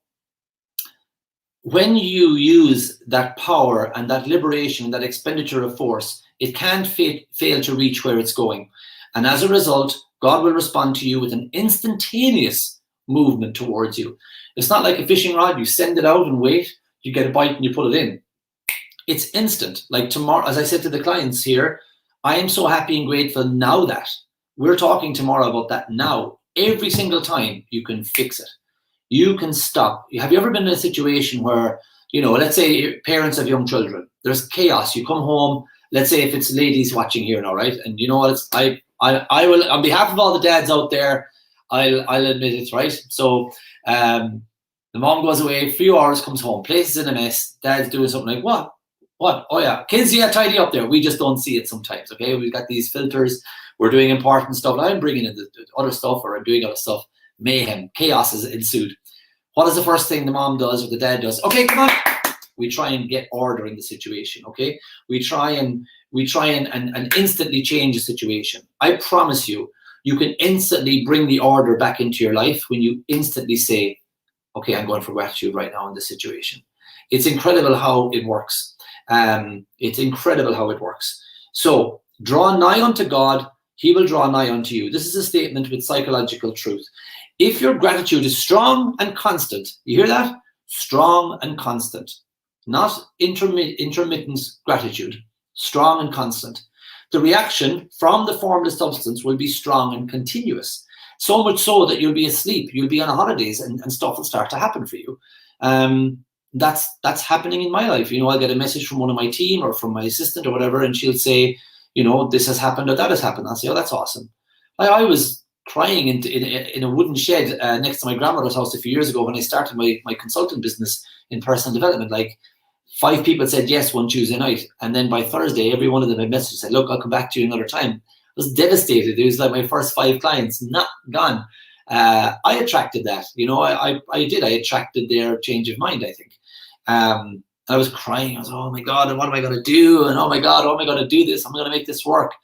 when you use that power and that liberation, that expenditure of force, it can't fail to reach where it's going. And as a result, God will respond to you with an instantaneous movement towards you. It's not like a fishing rod. You send it out and wait. You get a bite and you put it in. It's instant. Like tomorrow, as I said to the clients here, I am so happy and grateful now that we're talking tomorrow about that now. Every single time you can fix it. You can stop. Have you ever been in a situation where, let's say parents of young children, there's chaos. You come home, let's say if it's ladies watching here now, right? And you know what, I will, on behalf of all the dads out there, I'll admit it, right? So the mom goes away, a few hours, comes home, place is in a mess, dad's doing something like, what? Oh yeah, kids, yeah, tidy up there. We just don't see it sometimes, okay? We've got these filters, we're doing important stuff, and I'm bringing in the other stuff, or I'm doing other stuff. Mayhem, chaos has ensued. What is the first thing the mom does or the dad does? Okay, come on. We try and get order in the situation, okay? We try and instantly change the situation. I promise you, you can instantly bring the order back into your life when you instantly say, okay, I'm going for gratitude right now in this situation. It's incredible how it works. It's incredible how it works. So draw nigh unto God, he will draw nigh unto you. This is a statement with psychological truth. If your gratitude is strong and constant, you hear that? Strong and constant, not intermittent gratitude, strong and constant. The reaction from the formless substance will be strong and continuous. So much so that you'll be asleep, you'll be on holidays, and stuff will start to happen for you. That's happening in my life. I'll get a message from one of my team or from my assistant or whatever, and she'll say, this has happened or that has happened. I'll say, oh, that's awesome. I was crying in a wooden shed next to my grandmother's house a few years ago when I started my consulting business in personal development. Like 5 people said yes one Tuesday night, and then by Thursday, every one of them had messaged, said, look, I'll come back to you another time. I was devastated. It was like my first 5 clients, not gone. I attracted that. I did. I attracted their change of mind, I think. I was crying. I was, oh my God, and what am I going to do? And oh my God, how am I going to do this? I'm going to make this work.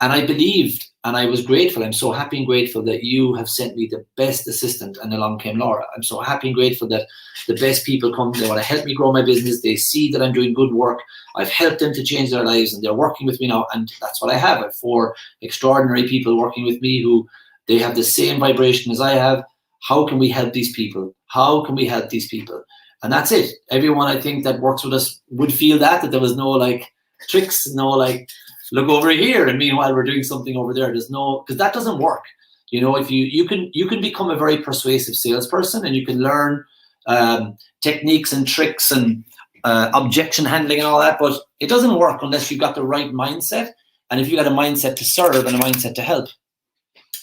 And I believed, and I was grateful. I'm so happy and grateful that you have sent me the best assistant, and along came Laura. I'm so happy and grateful that the best people come. They want to help me grow my business. They see that I'm doing good work. I've helped them to change their lives, and they're working with me now. And that's what I have. I have 4 extraordinary people working with me who they have the same vibration as I have. How can we help these people? How can we help these people? And that's it. Everyone I think that works with us would feel that there was no like tricks, no like, look over here, and meanwhile we're doing something over there. There's no, because that doesn't work. You know, if you can become a very persuasive salesperson, and you can learn techniques and tricks and objection handling and all that, but it doesn't work unless you've got the right mindset. And if you got a mindset to serve and a mindset to help,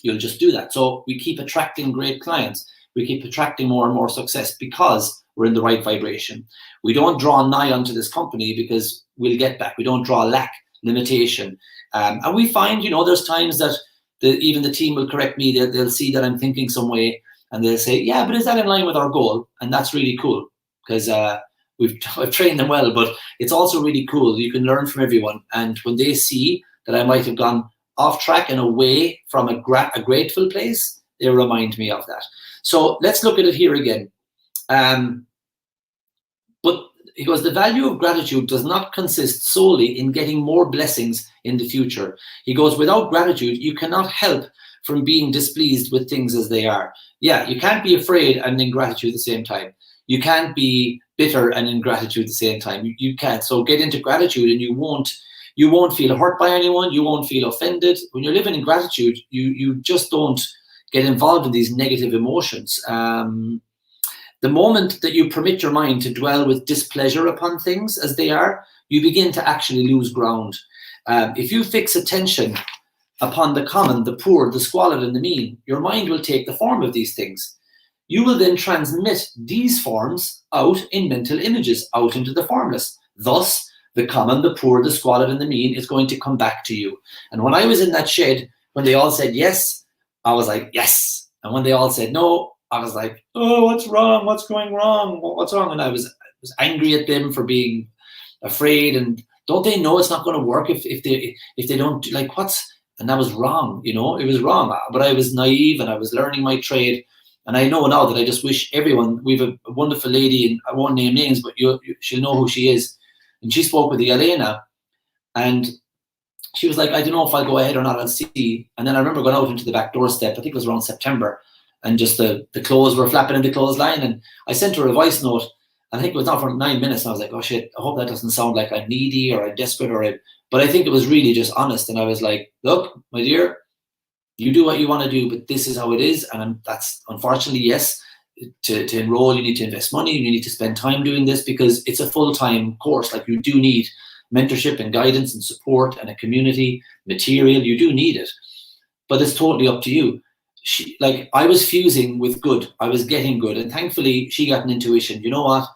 you'll just do that. So we keep attracting great clients. We keep attracting more and more success because we're in the right vibration. We don't draw nigh onto this company because we'll get back. We don't draw lack, limitation. And we find, you know, there's times that even the team will correct me. They'll see that I'm thinking some way, and they'll say, yeah, but is that in line with our goal? And that's really cool, because I've trained them well, but it's also really cool. You can learn from everyone. And when they see that I might have gone off track and away from a grateful place, they remind me of that. So let's look at it here again. But he goes, the value of gratitude does not consist solely in getting more blessings in the future. He goes, without gratitude, you cannot help from being displeased with things as they are. Yeah, you can't be afraid and in gratitude at the same time. You can't be bitter and in gratitude at the same time. You can't. So get into gratitude, and you won't feel hurt by anyone. You won't feel offended. When you're living in gratitude, you just don't get involved in these negative emotions. The moment that you permit your mind to dwell with displeasure upon things as they are, you begin to actually lose ground. If you fix attention upon the common, the poor, the squalid, and the mean, your mind will take the form of these things. You will then transmit these forms out in mental images, out into the formless. Thus, the common, the poor, the squalid, and the mean is going to come back to you. And when I was in that shed, when they all said yes, I was like, yes. And when they all said no, I was like, oh, what's wrong? What's going wrong? What's wrong? And I was angry at them for being afraid. And don't they know it's not going to work if they don't, like, what's, and that was wrong, you know, it was wrong. But I was naive, and I was learning my trade. And I know now that I just wish everyone, we have a wonderful lady, and I won't name names, but she'll know who she is. And she spoke with the Elena, and she was like, I don't know if I'll go ahead or not, I'll see. And then I remember going out into the back doorstep, I think it was around September, and just the clothes were flapping in the clothesline. And I sent her a voice note, and I think it was not for 9 minutes. And I was like, oh shit, I hope that doesn't sound like I'm needy or I'm desperate but I think it was really just honest. And I was like, look, my dear, you do what you want to do, but this is how it is. And that's unfortunately, yes, to enroll, you need to invest money, you need to spend time doing this, because it's a full-time course. Like, you do need mentorship and guidance and support and a community, material, you do need it, but it's totally up to you. Like, I was fusing with good, I was getting good, and thankfully she got an intuition. You know what?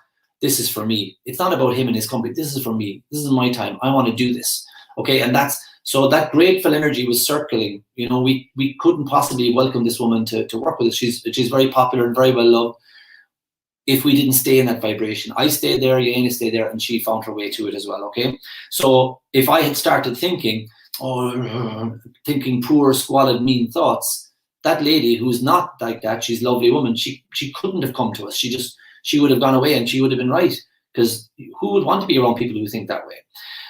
This is for me. It's not about him and his company. This is for me. This is my time. I want to do this. Okay, and so that grateful energy was circling. You know, we couldn't possibly welcome this woman to work with us. She's very popular and very well loved. If we didn't stay in that vibration, I stayed there, Yana stayed there, and she found her way to it as well. Okay, so if I had started thinking poor, squalid, mean thoughts, that lady who's not like that, she's a lovely woman, she couldn't have come to us. She would have gone away, and she would have been right, because who would want to be around people who think that way?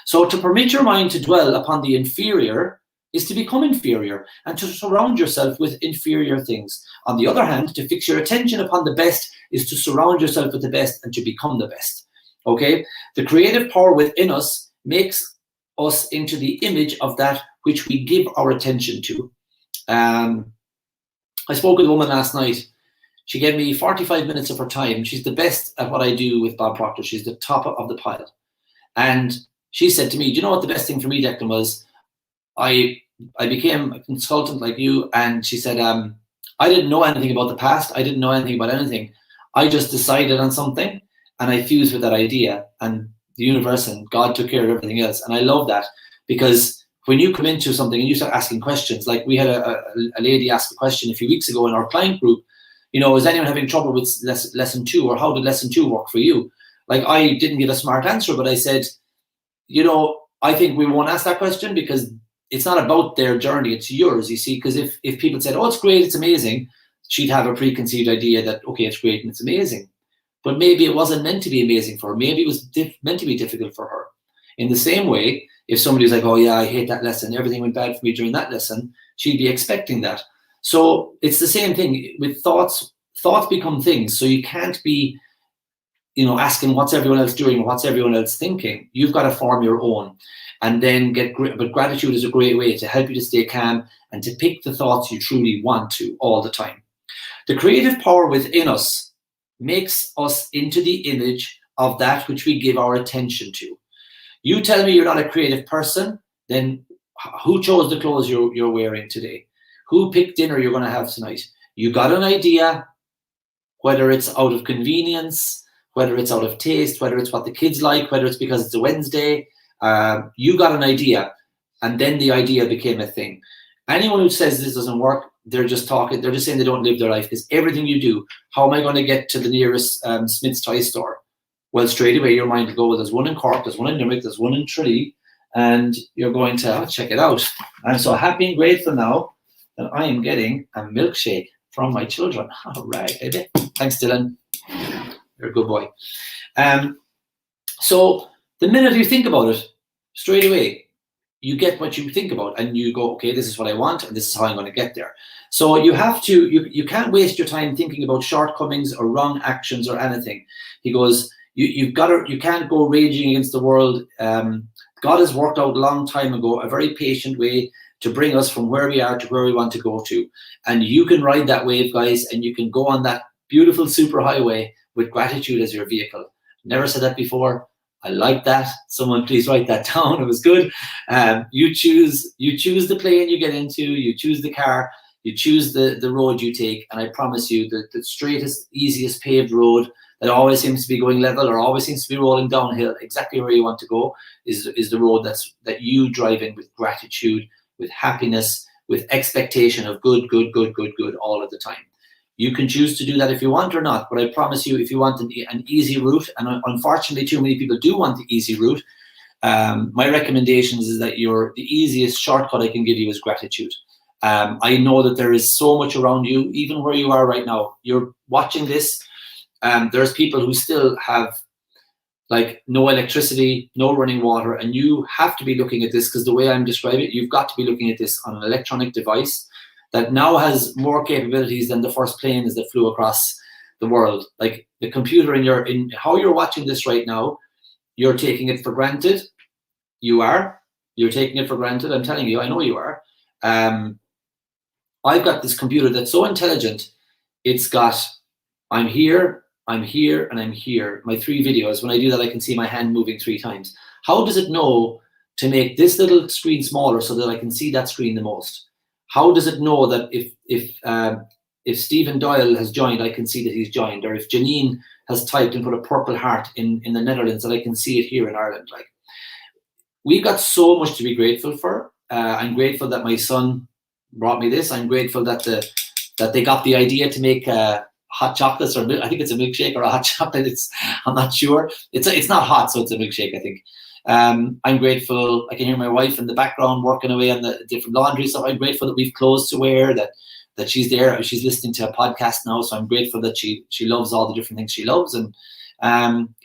So to permit your mind to dwell upon the inferior is to become inferior, and to surround yourself with inferior things. On the other hand, to fix your attention upon the best is to surround yourself with the best and to become the best. Okay? The creative power within us makes us into the image of that which we give our attention to. I spoke with a woman last night. She gave me 45 minutes of her time. She's the best at what I do with Bob Proctor. She's the top of the pile. And she said to me, do you know what the best thing for me, Declan, was? I became a consultant like you. And she said, I didn't know anything about the past. I didn't know anything about anything. I just decided on something, and I fused with that idea. And the universe and God took care of everything else. And I love that, because when you come into something and you start asking questions, like we had a lady ask a question a few weeks ago in our client group, you know, is anyone having trouble with lesson 2, or how did lesson 2 work for you? Like, I didn't get a smart answer, but I said, you know, I think we won't ask that question, because it's not about their journey, it's yours, you see, because if people said, oh, it's great, it's amazing, she'd have a preconceived idea that, okay, it's great and it's amazing. But maybe it wasn't meant to be amazing for her. Maybe it was meant to be difficult for her. In the same way, if somebody was like, oh yeah, I hate that lesson, everything went bad for me during that lesson, she'd be expecting that. So it's the same thing with thoughts. Thoughts become things. So you can't be, asking what's everyone else doing or what's everyone else thinking. You've got to form your own. And then but gratitude is a great way to help you to stay calm and to pick the thoughts you truly want to all the time. The creative power within us makes us into the image of that which we give our attention to. You tell me you're not a creative person, then who chose the clothes you're wearing today? Who picked dinner you're going to have tonight? You got an idea, whether it's out of convenience, whether it's out of taste, whether it's what the kids like, whether it's because it's a Wednesday. You got an idea, and then the idea became a thing. Anyone who says this doesn't work, they're just talking. They're just saying they don't live their life, because everything you do, how am I going to get to the nearest Smith's toy store? Well, straight away your mind will go, well, there's one in Cork, there's one in Limerick, there's one in Tralee, and you're going to check it out. I'm so happy and grateful now that I am getting a milkshake from my children. All right, baby. Thanks, Dylan. You're a good boy. So the minute you think about it, straight away, you get what you think about, and you go, okay, this is what I want, and this is how I'm going to get there. So you have to, you can't waste your time thinking about shortcomings or wrong actions or anything. He goes, you can't go raging against the world. God has worked out a long time ago a very patient way to bring us from where we are to where we want to go to. And you can ride that wave, guys, and you can go on that beautiful superhighway with gratitude as your vehicle. Never said that before. I like that. Someone please write that down. It was good. You choose the plane you get into, you choose the car, you choose the road you take, and I promise you that the straightest, easiest paved road that always seems to be going level or always seems to be rolling downhill exactly where you want to go is the road that you drive in with gratitude, with happiness, with expectation of good all of the time. You can choose to do that if you want or not, but I promise you, if you want an easy route, and unfortunately too many people do want the easy route, my recommendations is that the easiest shortcut I can give you is gratitude. I know that there is so much around you, even where you are right now. You're watching this, there's people who still have like no electricity, no running water, and you have to be looking at this, because the way I'm describing it, you've got to be looking at this on an electronic device that now has more capabilities than the first planes that flew across the world. Like the computer in how you're watching this right now, you're taking it for granted. You're taking it for granted. I'm telling you, I know you are. I've got this computer that's so intelligent. It's got, I'm here, and I'm here. My 3 videos, when I do that, I can see my hand moving 3 times. How does it know to make this little screen smaller so that I can see that screen the most? How does it know that if Stephen Doyle has joined, I can see that he's joined? Or if Janine has typed and put a purple heart in the Netherlands, that I can see it here in Ireland? Like, we've got so much to be grateful for. I'm grateful that my son brought me this. I'm grateful that they got the idea to make hot chocolates, or I think it's a milkshake or a hot chocolate. I'm not sure. It's not hot, so it's a milkshake, I think. I'm grateful. I can hear my wife in the background working away on the different laundry stuff. I'm grateful that we've clothes to wear, that she's there. She's listening to a podcast now, so I'm grateful that she loves all the different things she loves. And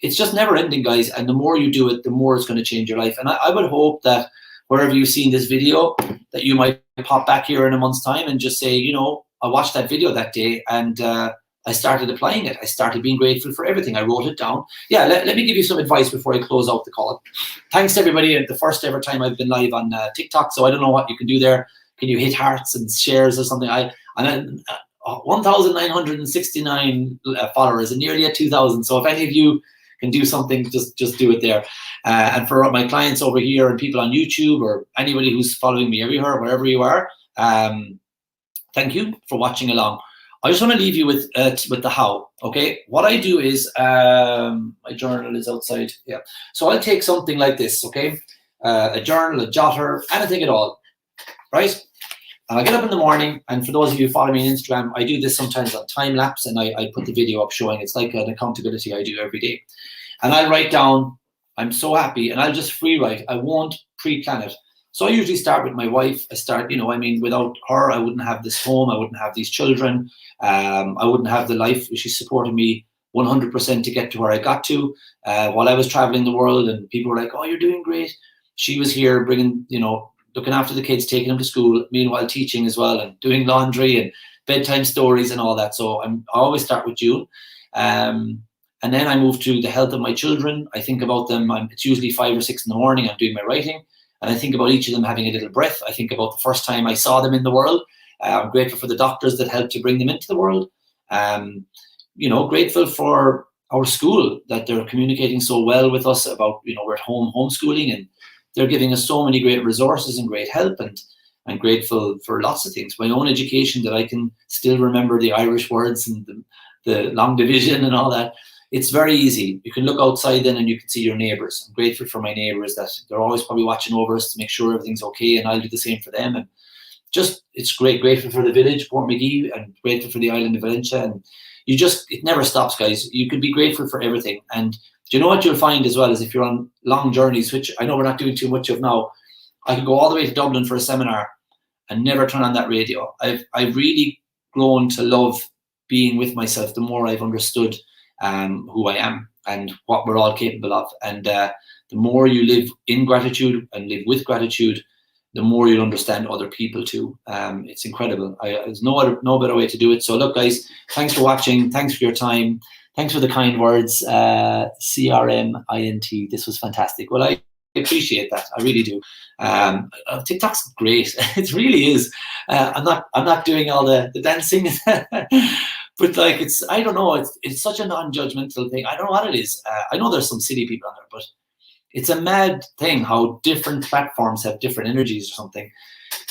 it's just never ending, guys. And the more you do it, the more it's going to change your life. And I would hope that wherever you've seen this video, that you might pop back here in a month's time and just say, I watched that video that day, and I started applying it. I started being grateful for everything. I wrote it down. Yeah, let me give you some advice before I close out the call. Thanks to everybody. The first ever time I've been live on TikTok, so I don't know what you can do there. Can you hit hearts and shares or something? I'm 1,969 followers and nearly at 2,000. So if any of you can do something, just do it there. And for my clients over here and people on YouTube or anybody who's following me everywhere, wherever you are, thank you for watching along. I just want to leave you with the how. Okay, what I do is my journal is outside. Yeah, so I'll take something like this. Okay, a journal, a jotter, anything at all, right? And I get up in the morning, and for those of you who follow me on Instagram, I do this sometimes on time lapse, and I put the video up showing. It's like an accountability I do every day, and I'll write down, I'm so happy, and I'll just free write. I won't pre-plan it. So I usually start with my wife. Without her, I wouldn't have this home. I wouldn't have these children. I wouldn't have the life. She supported me 100% to get to where I got to. While I was traveling the world and people were like, oh, you're doing great. She was here bringing, looking after the kids, taking them to school, meanwhile teaching as well and doing laundry and bedtime stories and all that. So I always start with June. And then I move to the health of my children. I think about them. It's usually 5 or 6 in the morning. I'm doing my writing. And I think about each of them having a little breath. I think about the first time I saw them in the world. I'm grateful for the doctors that helped to bring them into the world. Grateful for our school, that they're communicating so well with us about, we're at home homeschooling, and they're giving us so many great resources and great help. And I'm grateful for lots of things. My own education, that I can still remember the Irish words and the long division and all that. It's very easy. You can look outside then and you can see your neighbours. I'm grateful for my neighbours, that they're always probably watching over us to make sure everything's okay, and I'll do the same for them. And just, it's great. Grateful for the village, Portmagee, and grateful for the island of Valencia. And it never stops, guys. You can be grateful for everything. And do you know what you'll find as well is if you're on long journeys, which I know we're not doing too much of now, I could go all the way to Dublin for a seminar and never turn on that radio. I've really grown to love being with myself the more I've understood who I am and what we're all capable of. And the more you live in gratitude and live with gratitude, the more you'll understand other people too. It's incredible. There's no better way to do it. So look, guys, thanks for watching. Thanks for your time. Thanks for the kind words. CRMINT. This was fantastic. Well, I appreciate that. I really do. TikTok's great. It really is. I'm not doing all the dancing. But I don't know, it's such a non-judgmental thing. I don't know what it is. I know there's some silly people on there, but it's a mad thing how different platforms have different energies or something.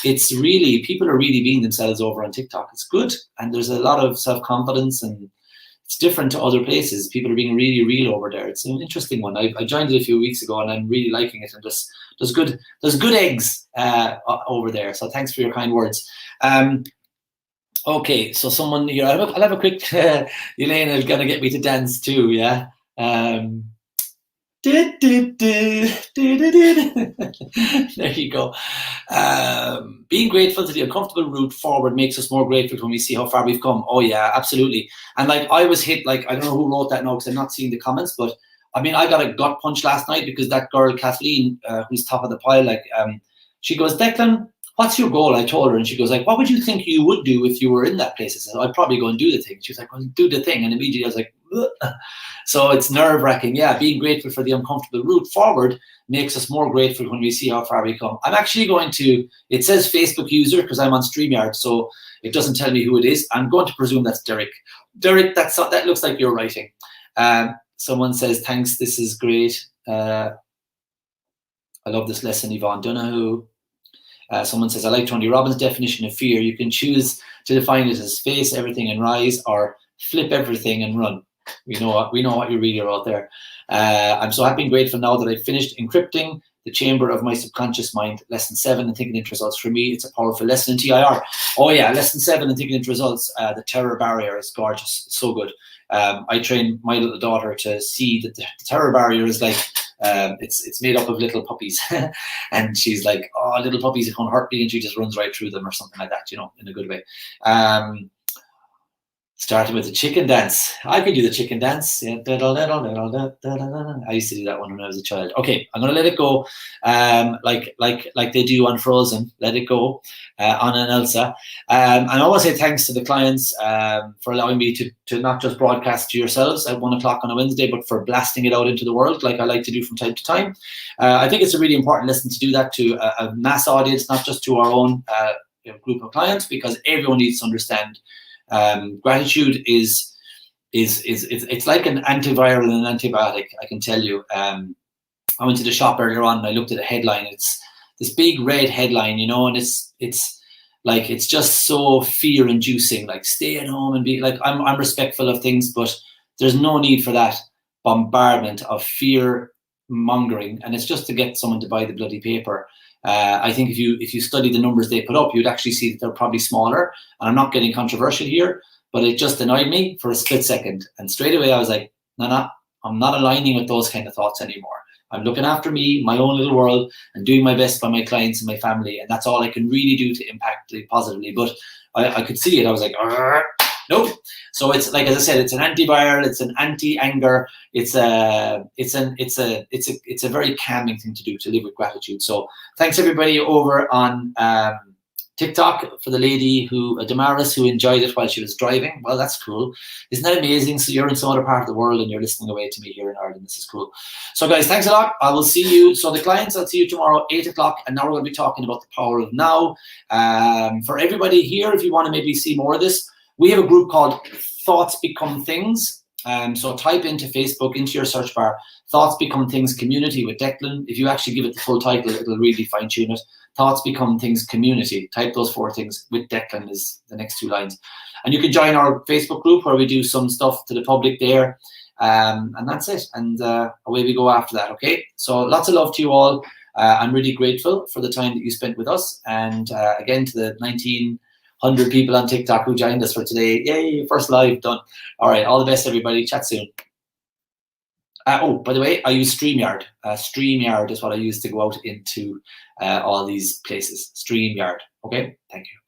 It's really, people are really being themselves over on TikTok. It's good. And there's a lot of self-confidence, and it's different to other places. People are being really real over there. It's an interesting one. I joined it a few weeks ago and I'm really liking it. And there's good eggs over there. So thanks for your kind words. Okay, so someone here, I'll have a quick, Elaine is going to get me to dance too, yeah? There you go. Being grateful to the uncomfortable route forward makes us more grateful when we see how far we've come. Oh yeah, absolutely. And I was hit, I don't know who wrote that now because I'm not seeing the comments, but I mean, I got a gut punch last night because that girl, Kathleen, who's top of the pile, she goes, Declan, what's your goal? I told her, and she goes what would you think you would do if you were in that place? I said, I'd probably go and do the thing. She was like, well, do the thing. And immediately I was like, ugh. So it's nerve wracking. Yeah, being grateful for the uncomfortable route forward makes us more grateful when we see how far we come. I'm actually going to, it says Facebook user because I'm on StreamYard, so it doesn't tell me who it is. I'm going to presume that's Derek. Derek, that looks like your writing. Someone says, thanks, this is great. I love this lesson, Yvonne Donahue. Someone says, I like Tony Robbins' definition of fear. You can choose to define it as face everything and rise, or flip everything and run. We know what you really are out there. I'm so happy and grateful now that I've finished encrypting the chamber of my subconscious mind. Lesson 7 and thinking into results. For me, it's a powerful lesson in TIR. Oh yeah, lesson 7 and thinking into results. The terror barrier is gorgeous. It's so good. I train my little daughter to see that the terror barrier is it's made up of little puppies. And she's like, oh, little puppies are going to hurt me, and she just runs right through them or something like that, in a good way. Starting with the chicken dance. I can do the chicken dance. I used to do that one when I was a child. Okay, I'm going to let it go like they do on Frozen. Let it go, Anna and Elsa. And I want to say thanks to the clients for allowing me to not just broadcast to yourselves at 1 o'clock on a Wednesday, but for blasting it out into the world like I like to do from time to time. I think it's a really important lesson to do that to a mass audience, not just to our own group of clients, because everyone needs to understand gratitude is it's like an antiviral and an antibiotic. I can tell you. I went to the shop earlier on and I looked at a headline. It's this big red headline, and it's just so fear inducing. Like, stay at home and be like, I'm respectful of things, but there's no need for that bombardment of fear mongering, and it's just to get someone to buy the bloody paper. I think if you study the numbers they put up, you'd actually see that they're probably smaller. And I'm not getting controversial here, but it just annoyed me for a split second. And straight away I was like, no, I'm not aligning with those kind of thoughts anymore. I'm looking after me, my own little world, and doing my best by my clients and my family. And that's all I can really do to impact it positively. But I could see it. I was like, nope. So it's like, as I said, it's an antiviral, it's an anti-anger, it's a very calming thing to do, to live with gratitude. So thanks everybody over on TikTok for the lady who, Damaris, who enjoyed it while she was driving. Well, that's cool. Isn't that amazing? So you're in some other part of the world and you're listening away to me here in Ireland. This is cool. So guys, thanks a lot. I will see you. So the clients, I'll see you tomorrow, 8 o'clock. And now we're going to be talking about the power of now. For everybody here, if you want to maybe see more of this, we have a group called Thoughts Become Things. So type into Facebook, into your search bar, Thoughts Become Things Community with Declan. If you actually give it the full title, it'll really fine tune it. Thoughts Become Things Community. Type those 4 things with Declan is the next 2 lines. And you can join our Facebook group where we do some stuff to the public there. And that's it. And away we go after that, okay? So lots of love to you all. I'm really grateful for the time that you spent with us. And again, to the 1,900 people on TikTok who joined us for today. Yay, first live done. All right, all the best, everybody. Chat soon. Oh, by the way, I use StreamYard. StreamYard is what I use to go out into all these places. StreamYard. Okay, thank you.